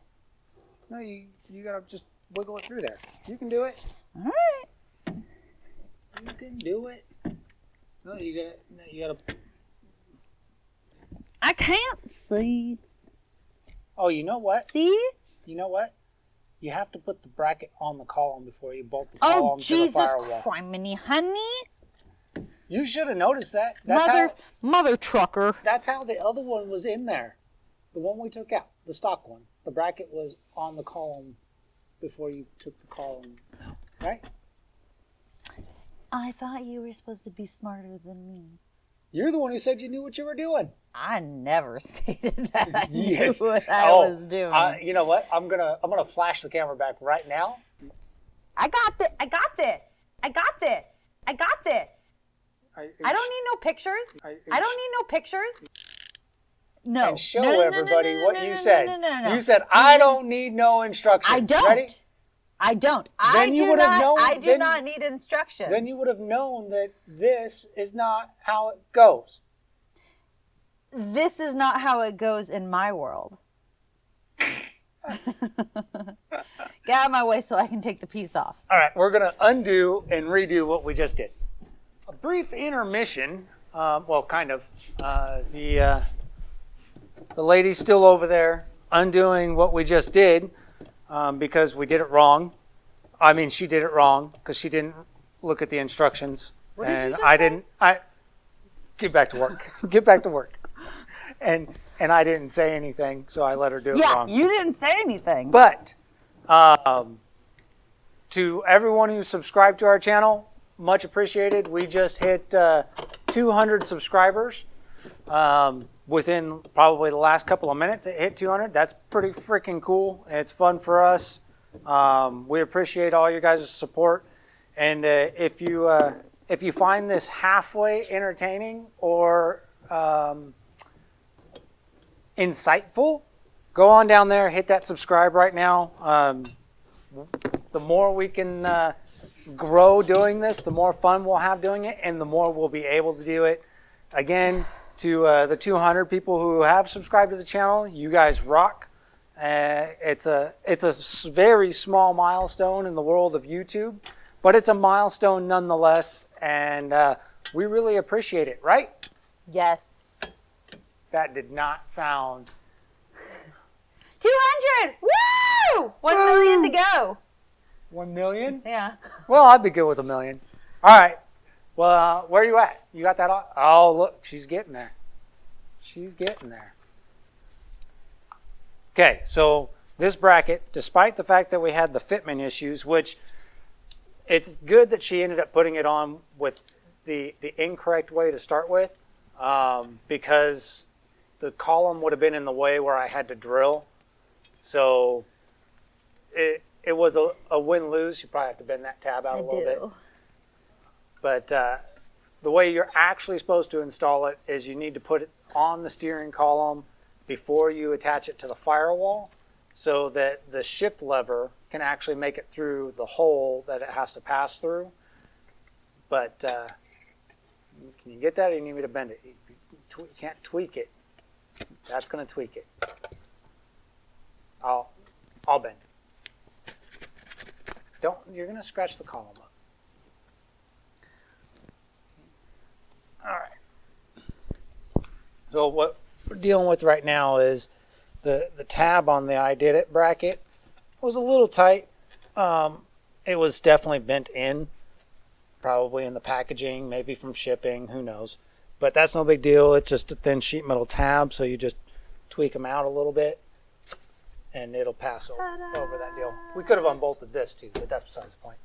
No, you gotta just wiggle it through there. You can do it. All right. You can do it. No, you gotta. I can't see. Oh, you know what? See? You know what? You have to put the bracket on the column before you bolt the column to the firewall. Oh, Jesus criminy, honey. You should have noticed that. Mother trucker. That's how the other one was in there. The one we took out, the stock one. The bracket was on the column before you took the column out, right? I thought you were supposed to be smarter than me. You're the one who said you knew what you were doing. I never stated that I knew Yes. what I was doing. You know what? I'm gonna flash the camera back right now. I got this. I got this. I got this. I got this. I don't need no pictures. I don't need no pictures. No. And show everybody what you said. You said, I don't need no instructions. I don't. Ready? I don't. Then you would have known. I do not need instructions. Then you would have known that this is not how it goes. This is not how it goes in my world. Get out of my way so I can take the piece off. All right, we're going to undo and redo what we just did. A brief intermission. Well, kind of. The lady's still over there undoing what we just did because we did it wrong. I mean, she did it wrong because she didn't look at the instructions. What did And you just I say? didn't. Get back to work. Get back to work. And I didn't say anything, so I let her do it wrong. Yeah, you didn't say anything. But to everyone who subscribed to our channel, much appreciated. We just hit 200 subscribers within probably the last couple of minutes. It hit 200. That's pretty freaking cool. It's fun for us. We appreciate all your guys' support. And if you find this halfway entertaining or insightful, go on down there, hit that subscribe right now. The more we can grow doing this, the more fun we'll have doing it, and the more we'll be able to do it. Again, to the 200 people who have subscribed to the channel, you guys rock. It's a very small milestone in the world of YouTube, but it's a milestone nonetheless, and we really appreciate it, right? Yes. That did not sound... 200! Woo! 1 million to go. 1 million? Yeah. Well, I'd be good with 1 million. All right. Well, where are you at? You got that off? Oh, look, she's getting there. She's getting there. Okay, so this bracket, despite the fact that we had the fitment issues, which it's good that she ended up putting it on with the incorrect way to start with, because the column would have been in the way where I had to drill. So it was a win-lose. You probably have to bend that tab out a little bit. But the way you're actually supposed to install it is you need to put it on the steering column before you attach it to the firewall so that the shift lever can actually make it through the hole that it has to pass through. But can you get that, or you need me to bend it? You can't tweak it. That's going to tweak it. I'll bend it. You're going to scratch the column up. All right. So what we're dealing with right now is the tab on the Ididit bracket was a little tight. It was definitely bent in, probably in the packaging, maybe from shipping, who knows. But that's no big deal. It's just a thin sheet metal tab, so you just tweak them out a little bit, and it'll pass over that deal. We could have unbolted this too, but that's besides the point.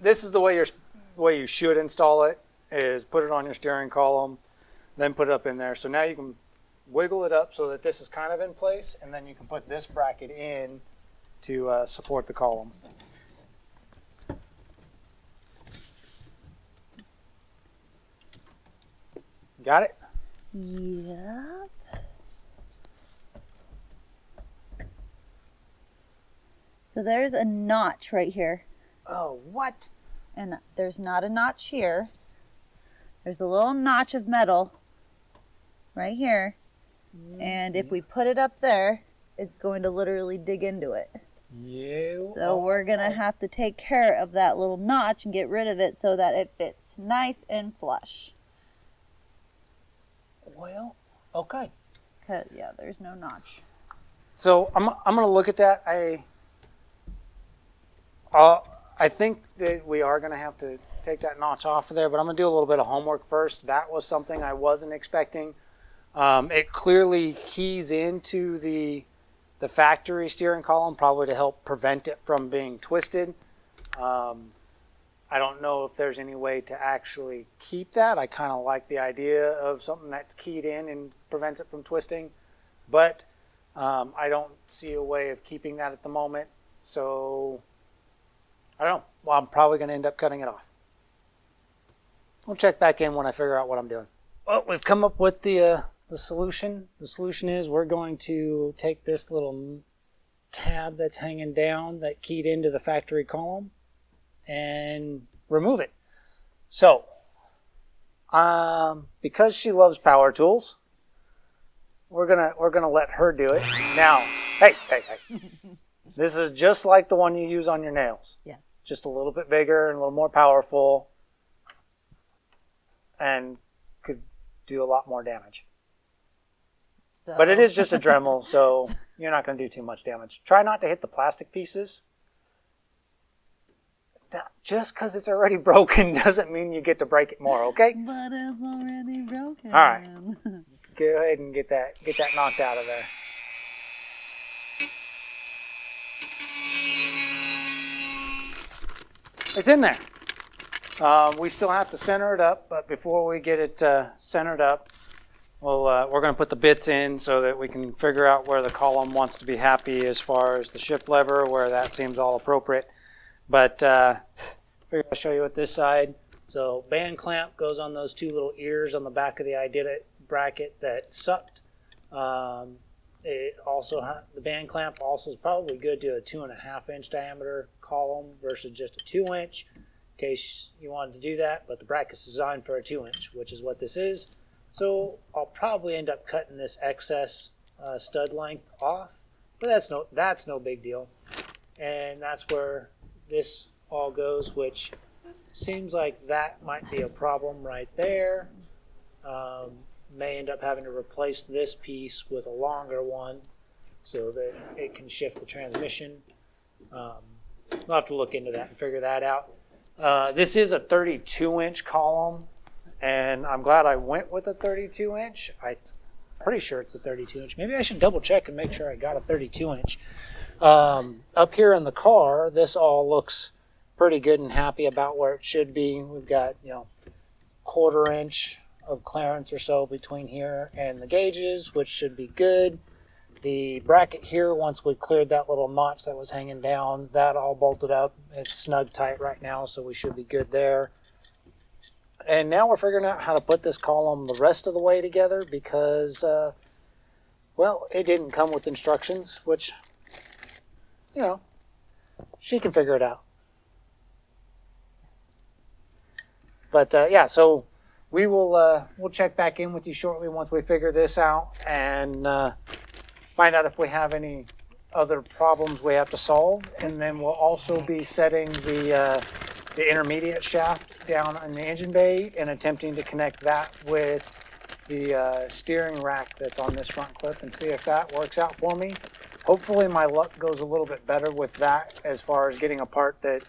This is the way you should install it, is put it on your steering column, then put it up in there. So now you can wiggle it up so that this is kind of in place, and then you can put this bracket in to support the column. Got it? Yep. So there's a notch right here. Oh, what? And there's not a notch here. There's a little notch of metal right here. And if we put it up there, it's going to literally dig into it. So we're going to have to take care of that little notch and get rid of it so that it fits nice and flush. Well, okay. 'Cause, yeah, there's no notch. So I'm going to look at that. I think that we are going to have to take that notch off of there, but I'm going to do a little bit of homework first. That was something I wasn't expecting. It clearly keys into the factory steering column, probably to help prevent it from being twisted. I don't know if there's any way to actually keep that. I kind of like the idea of something that's keyed in and prevents it from twisting, but I don't see a way of keeping that at the moment. So I don't know. Well, I'm probably going to end up cutting it off. I'll check back in when I figure out what I'm doing. Well, we've come up with the solution. The solution is we're going to take this little tab that's hanging down that keyed into the factory column and remove it. So, because she loves power tools, we're gonna let her do it. Now, hey. This is just like the one you use on your nails. Yeah. Just a little bit bigger and a little more powerful, and could do a lot more damage. So. But it is just a Dremel, so you're not going to do too much damage. Try not to hit the plastic pieces. Just because it's already broken doesn't mean you get to break it more, okay? But it's already broken. All right. Go ahead and get that knocked out of there. It's in there. We still have to center it up, but before we get it centered up, we're going to put the bits in so that we can figure out where the column wants to be happy as far as the shift lever, where that seems all appropriate. But figure I'll show you with this side. So band clamp goes on those two little ears on the back of the Ididit bracket that sucked. It also the band clamp also is probably good to a 2.5 inch diameter column versus just a 2 inch, in case you wanted to do that. But the bracket's designed for a 2 inch, which is what this is. So I'll probably end up cutting this excess stud length off, but that's no big deal. And that's where this all goes, which seems like that might be a problem right there. May end up having to replace this piece with a longer one so that it can shift the transmission. We'll have to look into that and figure that out. This is a 32 inch column, and I'm glad I went with a 32 inch. I'm pretty sure it's a 32 inch. Maybe I should double check and make sure I got a 32 inch. Up here in the car, this all looks pretty good and happy about where it should be. We've got, 1/4 inch of clearance or so between here and the gauges, which should be good. The bracket here, once we cleared that little notch that was hanging down, that all bolted up. It's snug tight right now, so we should be good there. And now we're figuring out how to put this column the rest of the way together because, it didn't come with instructions, which, she can figure it out. But, so we will we'll check back in with you shortly once we figure this out and find out if we have any other problems we have to solve. And then we'll also be setting the intermediate shaft down in the engine bay and attempting to connect that with the steering rack that's on this front clip and see if that works out for me. Hopefully my luck goes a little bit better with that as far as getting a part that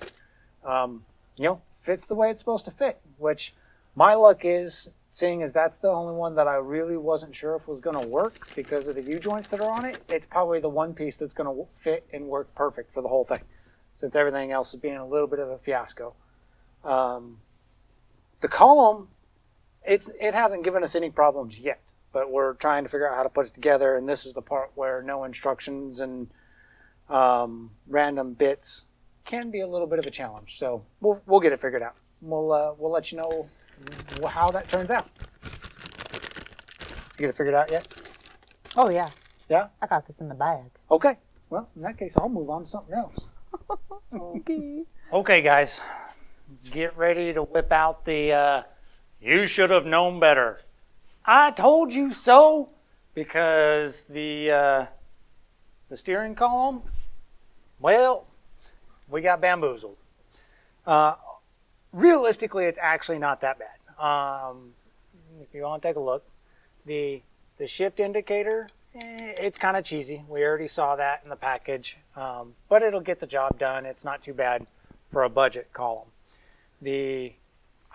fits the way it's supposed to fit, which my luck is, seeing as that's the only one that I really wasn't sure if was going to work because of the U-joints that are on it, it's probably the one piece that's going to fit and work perfect for the whole thing, since everything else is being a little bit of a fiasco. The column, it hasn't given us any problems yet, but we're trying to figure out how to put it together, and this is the part where no instructions and random bits can be a little bit of a challenge. So we'll get it figured out. We'll let you know how that turns out. You get it figured out yet? Oh, yeah. Yeah? I got this in the bag. Okay. Well, in that case, I'll move on to something else. Okay. Okay, guys. Get ready to whip out the, you should have known better. I told you so, because the steering column, well, we got bamboozled. Realistically, it's actually not that bad. If you want to take a look, the shift indicator, it's kind of cheesy. We already saw that in the package, but it'll get the job done. It's not too bad for a budget column.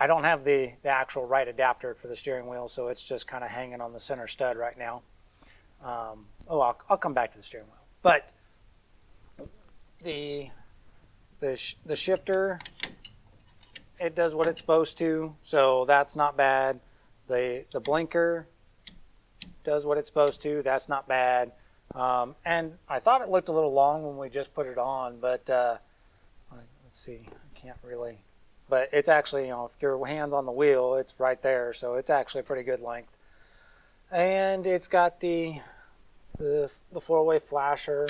I don't have the actual right adapter for the steering wheel, so it's just kind of hanging on the center stud right now. I'll come back to the steering wheel. But the shifter, it does what it's supposed to, so that's not bad. The blinker does what it's supposed to, that's not bad. And I thought it looked a little long when we just put it on, but let's see, I can't really. But it's actually, if your hand's on the wheel, it's right there, so it's actually a pretty good length. And it's got the four-way flasher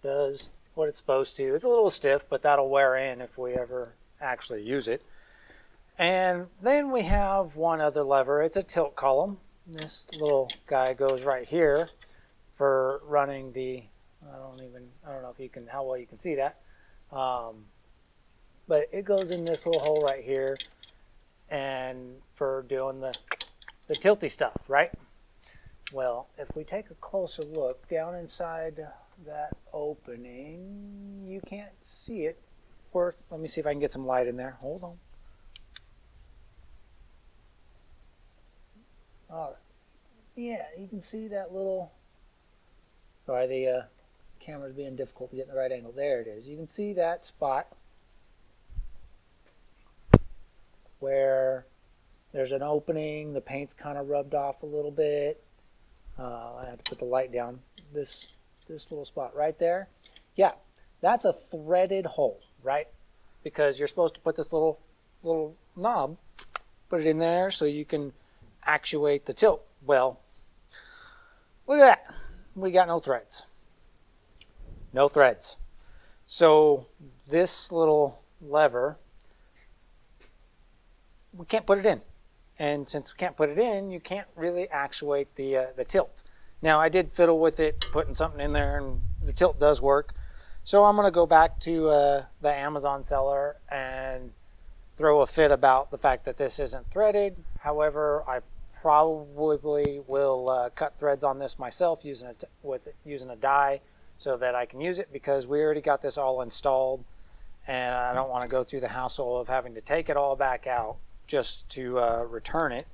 does what it's supposed to. It's a little stiff, but that'll wear in if we ever actually use it. And then we have one other lever. It's a tilt column. This little guy goes right here for running the, I don't know if you can, how well you can see that. But it goes in this little hole right here and for doing the tilty stuff, right? Well, if we take a closer look down inside that opening, you can't see it. Let me see if I can get some light in there. Hold on. Yeah, you can see that little, sorry, the camera's being difficult to get in the right angle. There it is. You can see that spot where there's an opening, the paint's kind of rubbed off a little bit. I had to put the light down. This little spot right there. Yeah, that's a threaded hole, right? Because you're supposed to put this little knob, put it in there so you can actuate the tilt. Well, look at that. We got no threads. No threads. So this little lever, we can't put it in. And since we can't put it in, you can't really actuate the tilt. Now, I did fiddle with it, putting something in there, and the tilt does work. So I'm going to go back to the Amazon seller and throw a fit about the fact that this isn't threaded. However, I probably will cut threads on this myself using a die so that I can use it, because we already got this all installed and I don't want to go through the hassle of having to take it all back out just to return it.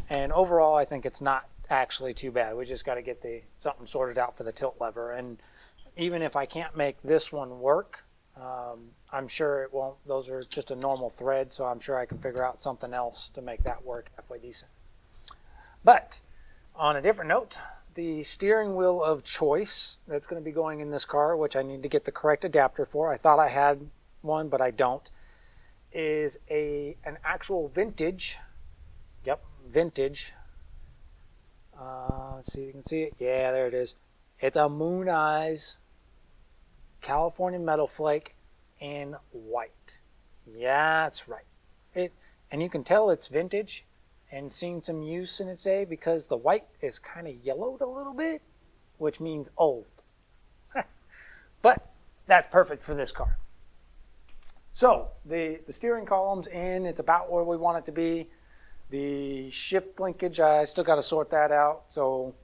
And overall, I think it's not actually too bad. We just got to get something sorted out for the tilt lever. And even if I can't make this one work, I'm sure it won't. Those are just a normal thread, so I'm sure I can figure out something else to make that work halfway decent. But on a different note, the steering wheel of choice that's going to be going in this car, which I need to get the correct adapter for, I thought I had one, but I don't, is an actual vintage, vintage. Let's see if you can see it. Yeah, there it is. It's a Moon Eyes California Metal Flake in white. Yeah, that's right. And you can tell it's vintage and seen some use in its day because the white is kind of yellowed a little bit, which means old. But that's perfect for this car. So the steering column's in. It's about where we want it to be. The shift linkage, I still got to sort that out. So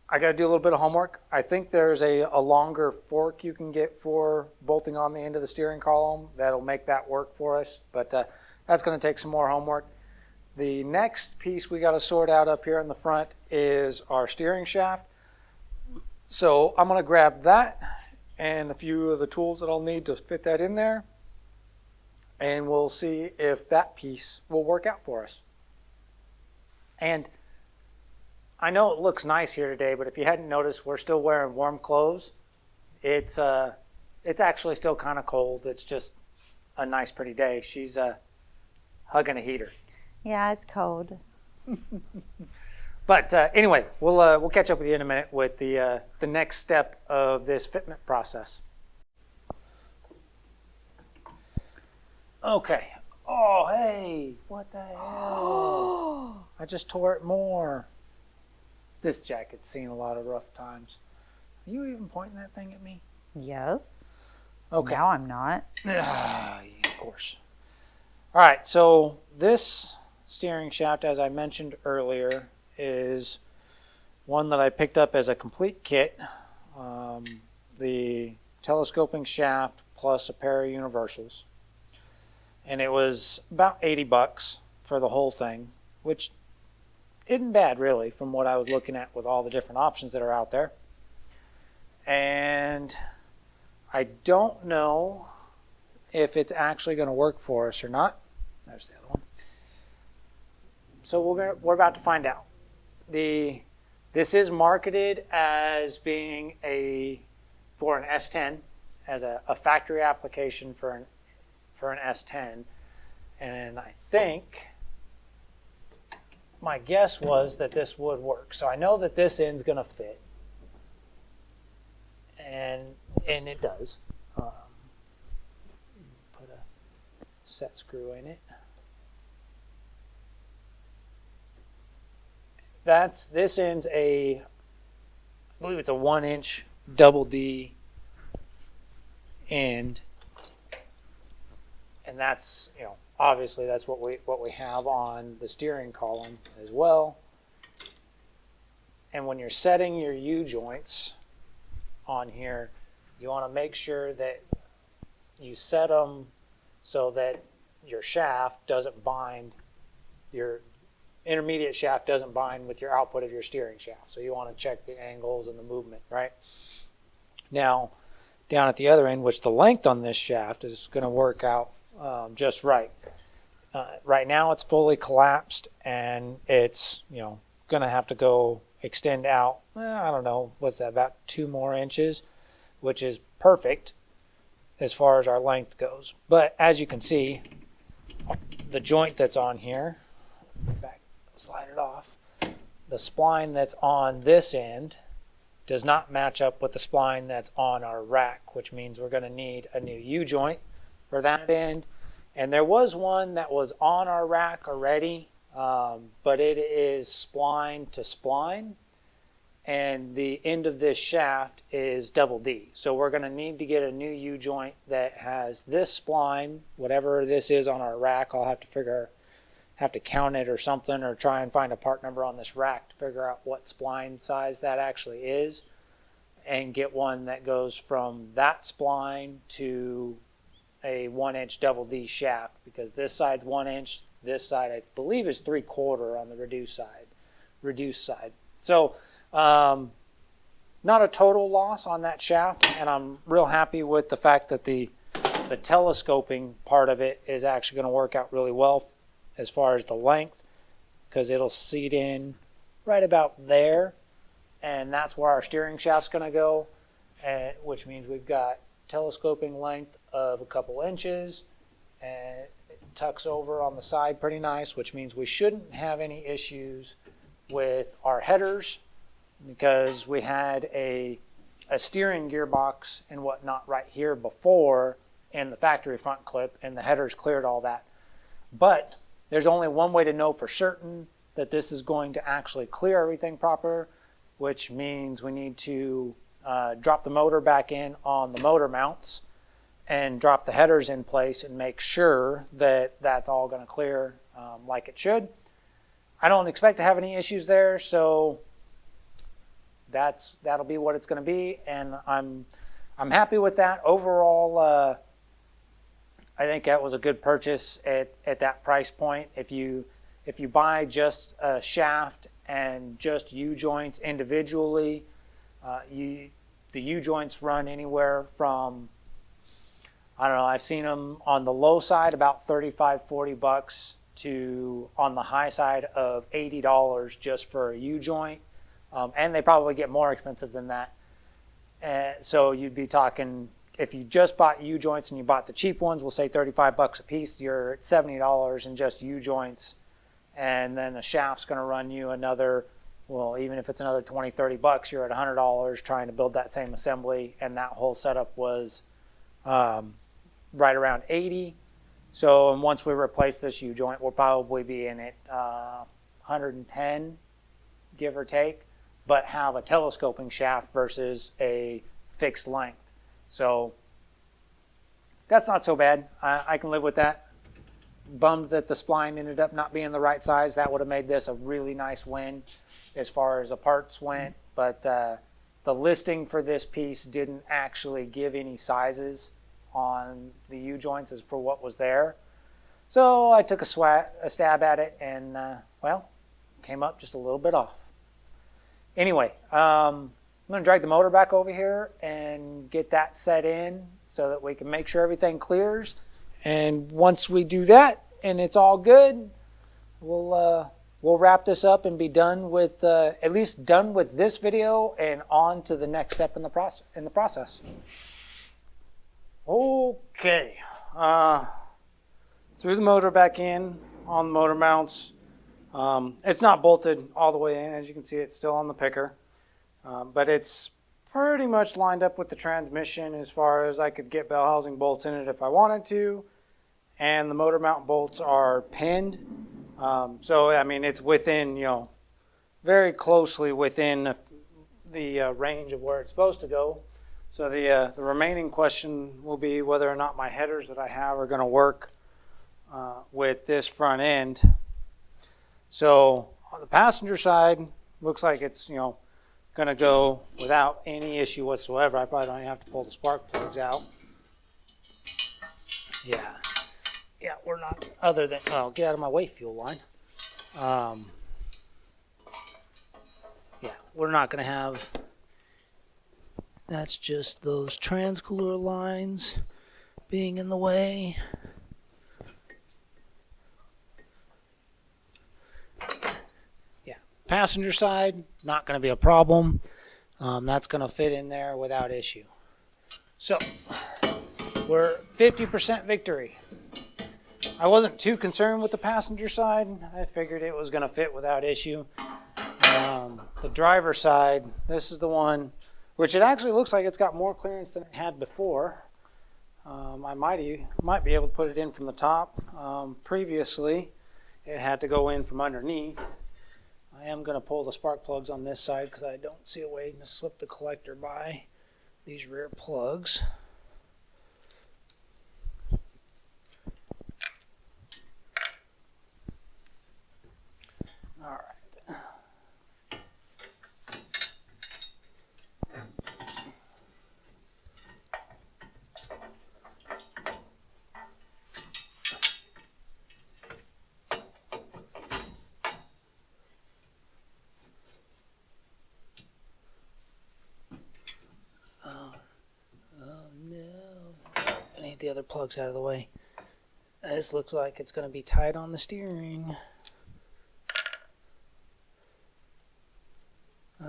I got to do a little bit of homework. I think there's a longer fork you can get for bolting on the end of the steering column that'll make that work for us. But that's going to take some more homework. The next piece we got to sort out up here in the front is our steering shaft. So I'm going to grab that and a few of the tools that I'll need to fit that in there. And we'll see if that piece will work out for us. And I know it looks nice here today, but if you hadn't noticed, we're still wearing warm clothes. It's actually still kind of cold. It's just a nice, pretty day. She's hugging a heater. Yeah, it's cold. But anyway, we'll catch up with you in a minute with the next step of this fitment process. Okay. Oh, hey, what the hell? I just tore it more. This jacket's seen a lot of rough times. Are you even pointing that thing at me? Yes. Okay. Now I'm not. Yeah, of course. All right, so this steering shaft, as I mentioned earlier, is one that I picked up as a complete kit. The telescoping shaft plus a pair of universals. And it was about $80 for the whole thing, which isn't bad really from what I was looking at with all the different options that are out there. And I don't know if it's actually going to work for us or not. There's the other one. So we're about to find out. This is marketed as being for an S10, as a factory application for an S10, and I think my guess was that this would work. So I know that this end's going to fit. and it does. Put a set screw in it. This ends I believe it's a 1-inch double D end, and that's, obviously that's what we have on the steering column as well. And when you're setting your U-joints on here, you want to make sure that you set them so that your shaft doesn't bind, your intermediate shaft doesn't bind with your output of your steering shaft. So you want to check the angles and the movement, right? Now, down at the other end, which the length on this shaft is going to work out just right. Right now it's fully collapsed, and it's going to have to go extend out, I don't know, what's that, about 2 more inches, which is perfect as far as our length goes. But as you can see, the joint that's on here, back, slide it off, the spline that's on this end does not match up with the spline that's on our rack, which means we're going to need a new U-joint for that end. And there was one that was on our rack already, but it is spline to spline, and the end of this shaft is double D. So we're going to need to get a new U-joint that has this spline, whatever this is on our rack. I'll have to count it or something, or try and find a part number on this rack to figure out what spline size that actually is, and get one that goes from that spline to a 1-inch double D shaft, because this side's 1 inch, this side I believe is 3/4 on the reduced side. So not a total loss on that shaft, and I'm real happy with the fact that the telescoping part of it is actually going to work out really well as far as the length, because it'll seat in right about there, and that's where our steering shaft's going to go, which means we've got telescoping length of a couple inches, and it tucks over on the side pretty nice, which means we shouldn't have any issues with our headers, because we had a steering gearbox and whatnot right here before in the factory front clip, and the headers cleared all that. But there's only one way to know for certain that this is going to actually clear everything proper, which means we need to drop the motor back in on the motor mounts and drop the headers in place and make sure that that's all going to clear like it should. I don't expect to have any issues there, so that'll be what it's going to be, and I'm happy with that. Overall, I think that was a good purchase at that price point. If you buy just a shaft and just U-joints individually, the U-joints run anywhere from, I don't know, I've seen them on the low side about $35-40 to on the high side of $80 just for a U-joint, and they probably get more expensive than that. So you'd be talking, if you just bought U-joints and you bought the cheap ones, we'll say $35 a piece, you're at $70 in just U-joints, and then the shaft's going to run you another, well, even if it's another $20-30, you're at $100 trying to build that same assembly, and that whole setup was right around $80. So, and once we replace this U-joint, we'll probably be in it $110, give or take, but have a telescoping shaft versus a fixed length. So that's not so bad. I can live with that. Bummed that the spline ended up not being the right size. That would have made this a really nice win as far as the parts went, but the listing for this piece didn't actually give any sizes on the U-joints as for what was there. So I took a stab at it, and well, came up just a little bit off. Anyway, I'm going to drag the motor back over here and get that set in so that we can make sure everything clears. And once we do that and it's all good, we'll wrap this up and be done with, at least done with this video and on to the next step in the process. Okay, threw the motor back in on the motor mounts. It's not bolted all the way in. As you can see, it's still on the picker, but it's pretty much lined up with the transmission as far as I could get bell housing bolts in it if I wanted to. And the motor mount bolts are pinned. So, I mean, it's within, very closely within the range of where it's supposed to go. So the remaining question will be whether or not my headers that I have are going to work with this front end. So on the passenger side, looks like it's, going to go without any issue whatsoever. I probably don't even have to pull the spark plugs out. Yeah, we're not, other than, oh, get out of my way, fuel line. Yeah, we're not going to have, that's just those transcooler lines being in the way. Yeah, passenger side, not going to be a problem. That's going to fit in there without issue. So, we're 50% victory. I wasn't too concerned with the passenger side. I figured it was going to fit without issue. The driver side, this is the one, which it actually looks like it's got more clearance than it had before. I might be able to put it in from the top. Previously, it had to go in from underneath. I am going to pull the spark plugs on this side because I don't see a way to slip the collector by these rear plugs. All right. I need the other plugs out of the way. This looks like it's going to be tight on the steering.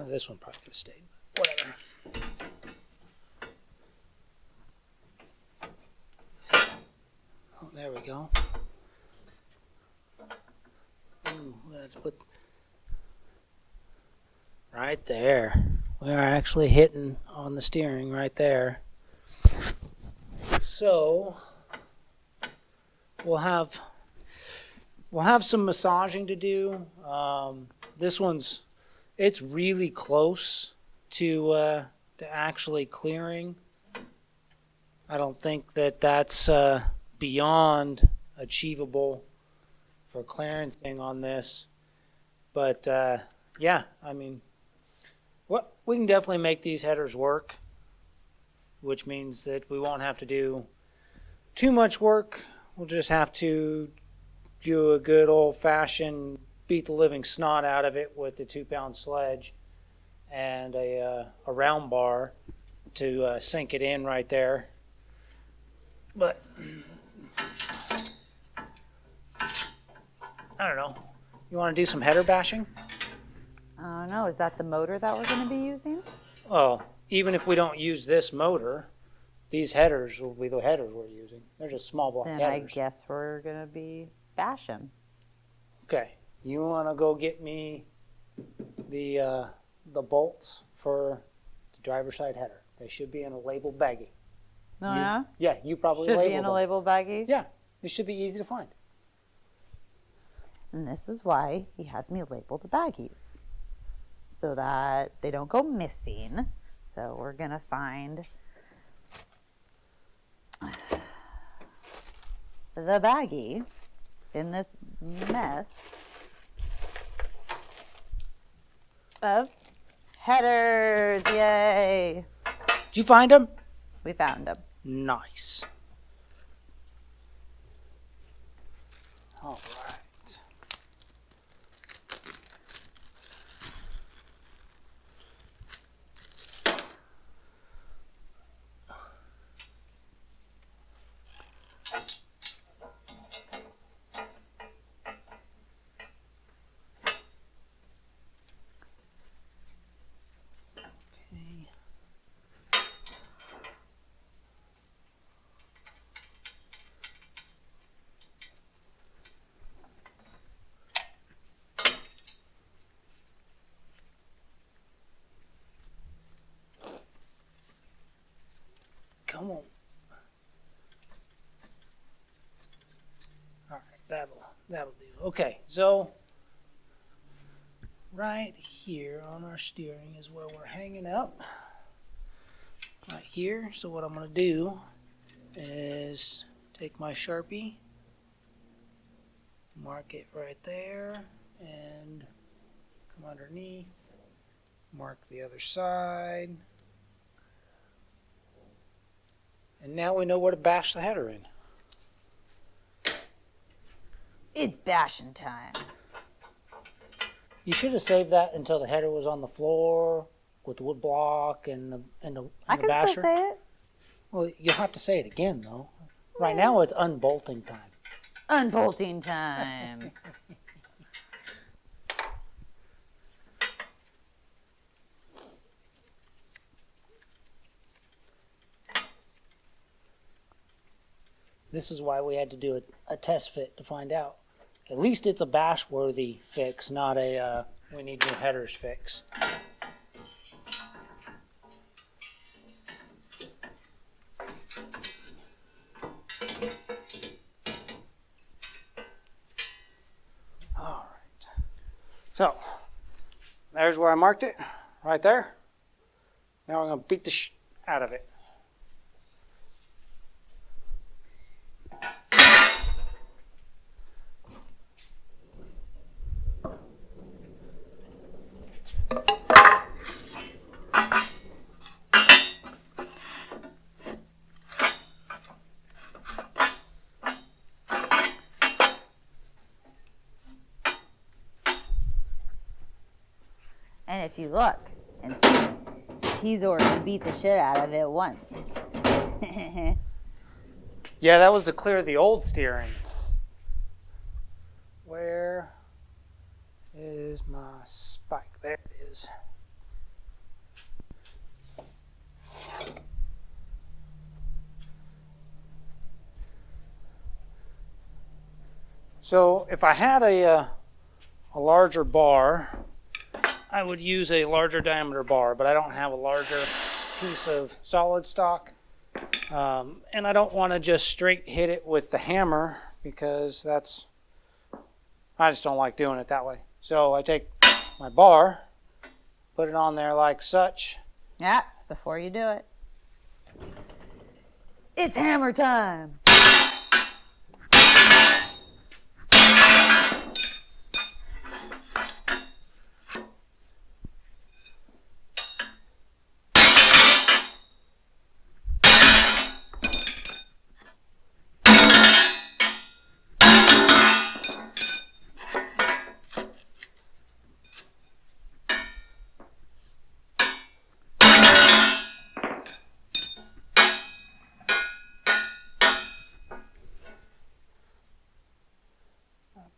This one probably could have stayed, but whatever. Oh, there we go. Ooh, let's put right there. We are actually hitting on the steering right there. So we'll have some massaging to do. This one's, it's really close to actually clearing. I don't think that that's beyond achievable for clearancing on this. But yeah, I mean, we can definitely make these headers work, which means that we won't have to do too much work. We'll just have to do a good old-fashioned beat the living snot out of it with the 2-pound sledge and a round bar to sink it in right there. But I don't know. You want to do some header bashing? I don't know. Is that the motor that we're going to be using? Well, even if we don't use this motor, these headers will be the headers we're using. They're just small block Then headers. I guess we're going to be bashing. Okay. You want to go get me the bolts for the driver's side header. They should be in a labeled baggie. Oh, yeah? Yeah, you probably Should labeled be in a them. label baggie? Yeah, it should be easy to find. And this is why he has me label the baggies, so that they don't go missing. So we're going to find the baggie in this mess of headers. Yay! Did you find them? We found them. Nice. All right. Come on. All right, that'll do. Okay, so right here on our steering is where we're hanging up. Right here. So what I'm going to do is take my Sharpie, mark it right there, and come underneath, mark the other side. And now we know where to bash the header in. It's bashing time. You should have saved that until the header was on the floor with the wood block and the I can basher. still say it. Well, you'll have to say it again, though. Right now, it's unbolting time. Unbolting time. This is why we had to do a test fit to find out. At least it's a bash-worthy fix, not a we need new headers fix. All right. So, there's where I marked it, right there. Now we're going to beat the out of it. And if you look and see, he's already beat the shit out of it once. Yeah, that was to clear the old steering. Where is my spike? There it is. So if I had a larger bar, I would use a larger diameter bar, but I don't have a larger piece of solid stock. And I don't want to just straight hit it with the hammer because I just don't like doing it that way. So I take my bar, put it on there like such. Yeah, before you do it. It's hammer time.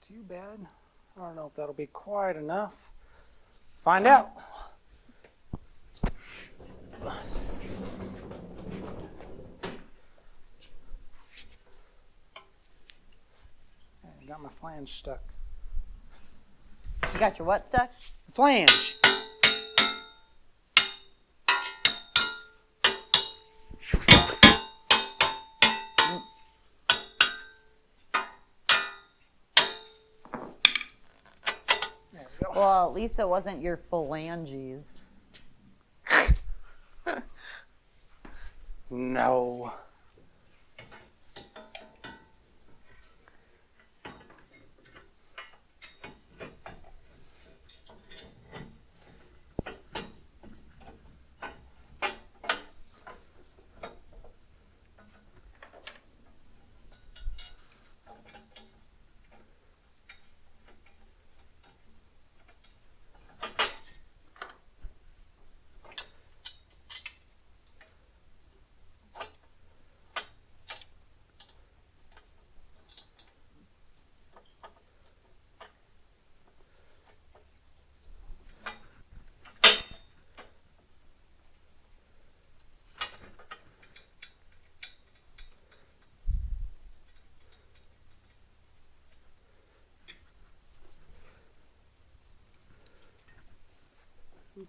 Too bad. I don't know if that'll be quiet enough. Find out. I got my flange stuck. You got your what stuck? The flange. Well, at least it wasn't your phalanges. No.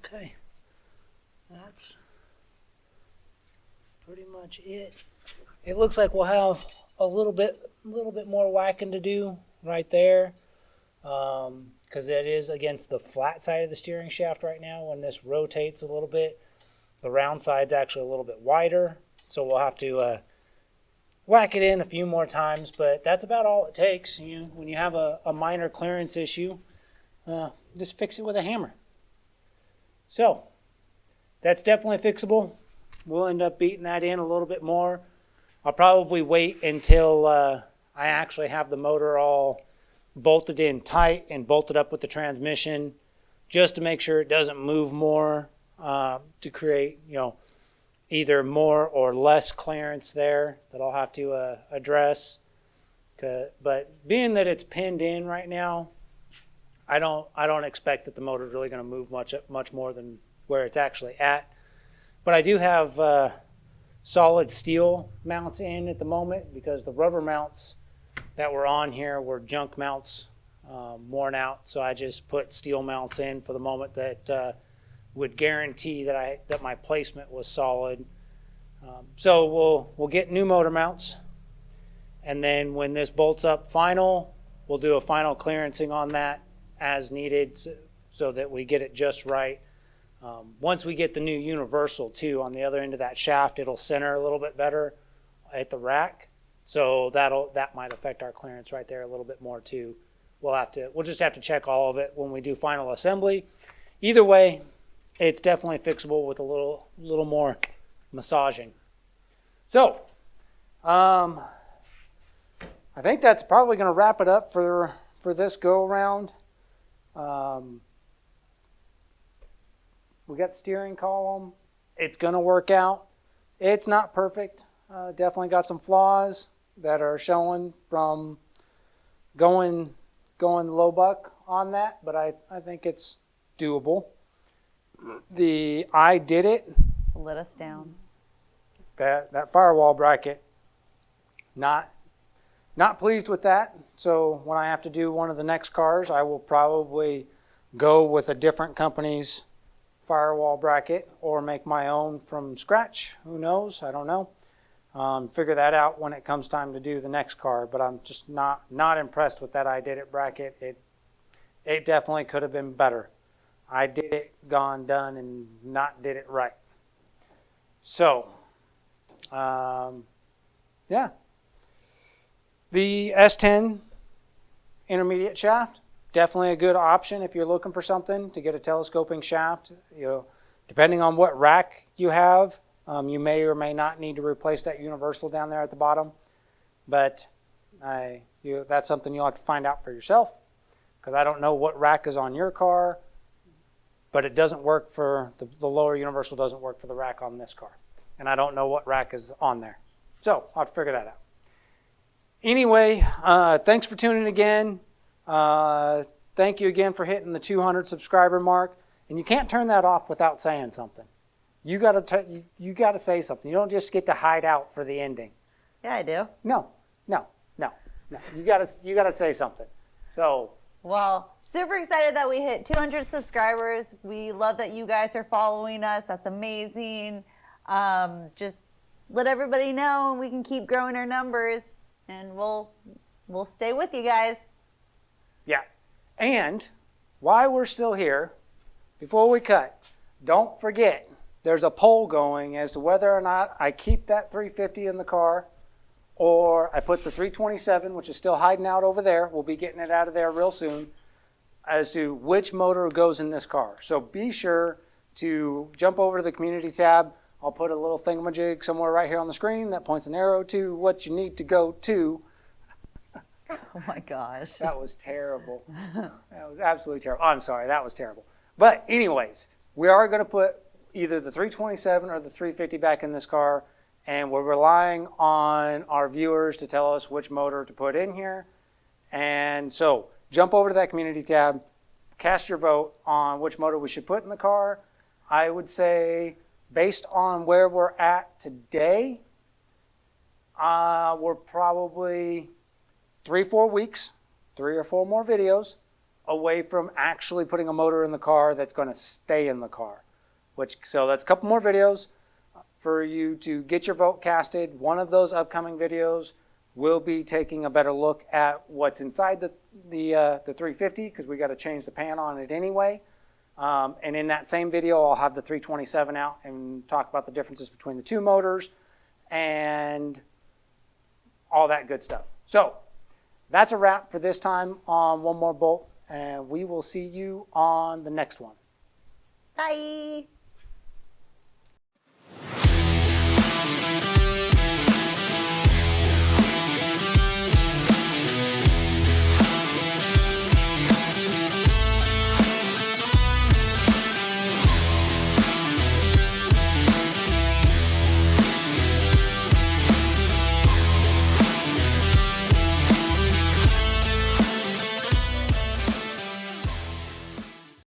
Okay, that's pretty much it. It looks like we'll have a little bit more whacking to do right there, because it is against the flat side of the steering shaft right now. When this rotates a little bit, the round side's actually a little bit wider, so we'll have to whack it in a few more times, but that's about all it takes. When you have a minor clearance issue, just fix it with a hammer. So that's definitely fixable. We'll end up beating that in a little bit more. I'll probably wait until I actually have the motor all bolted in tight and bolted up with the transmission, just to make sure it doesn't move more, to create, either more or less clearance there that I'll have to address. But being that it's pinned in right now, I don't expect that the motor is really going to move much more than where it's actually at. But I do have solid steel mounts in at the moment, because the rubber mounts that were on here were junk mounts, worn out. So I just put steel mounts in for the moment that would guarantee that my placement was solid. So we'll get new motor mounts, and then when this bolts up final, we'll do a final clearancing on that as needed, so that we get it just right. Once we get the new universal too on the other end of that shaft, it'll center a little bit better at the rack, so that might affect our clearance right there a little bit more too. We'll just have to check all of it when we do final assembly. Either way, it's definitely fixable with a little more massaging. So I think that's probably going to wrap it up for this go around. We got the steering column. It's going to work out. It's not perfect. Definitely got some flaws that are showing from going low buck on that, but I think it's doable. The Ididit Let us down. That firewall bracket, not pleased with that. So when I have to do one of the next cars, I will probably go with a different company's firewall bracket or make my own from scratch. Who knows? I don't know. Figure that out when it comes time to do the next car. But I'm just not impressed with that Ididit bracket. It definitely could have been better. I did it, gone, done, and not did it right. So, yeah. The S10 intermediate shaft, definitely a good option if you're looking for something to get a telescoping shaft. Depending on what rack you have, you may or may not need to replace that universal down there at the bottom. But that's something you'll have to find out for yourself, because I don't know what rack is on your car. But it doesn't work for the lower universal, doesn't work for the rack on this car. And I don't know what rack is on there. So I'll have to figure that out. Anyway, thanks for tuning in again. Thank you again for hitting the 200 subscriber mark. And you can't turn that off without saying something. You gotta say something. You don't just get to hide out for the ending. Yeah, I do. No. You gotta say something. So. Well, super excited that we hit 200 subscribers. We love that you guys are following us. That's amazing. Just let everybody know, and we can keep growing our numbers, and we'll stay with you guys. Yeah. And while we're still here, before we cut, don't forget there's a poll going as to whether or not I keep that 350 in the car, or I put the 327, which is still hiding out over there. We'll be getting it out of there real soon, as to which motor goes in this car. So be sure to jump over to the community tab. I'll put a little thingamajig somewhere right here on the screen that points an arrow to what you need to go to. Oh my gosh. That was terrible. That was absolutely terrible. I'm sorry, that was terrible. But anyways, we are going to put either the 327 or the 350 back in this car, and we're relying on our viewers to tell us which motor to put in here. And so jump over to that community tab, cast your vote on which motor we should put in the car. I would say, based on where we're at today, we're probably 3-4 weeks, 3 or 4 more videos away from actually putting a motor in the car that's going to stay in the car. So that's a couple more videos. for you to get your vote casted. One of those upcoming videos will be taking a better look at what's inside the 350, because we got to change the pan on it anyway. And in that same video, I'll have the 327 out and talk about the differences between the two motors and all that good stuff. So that's a wrap for this time on One More Bolt, and we will see you on the next one. Bye.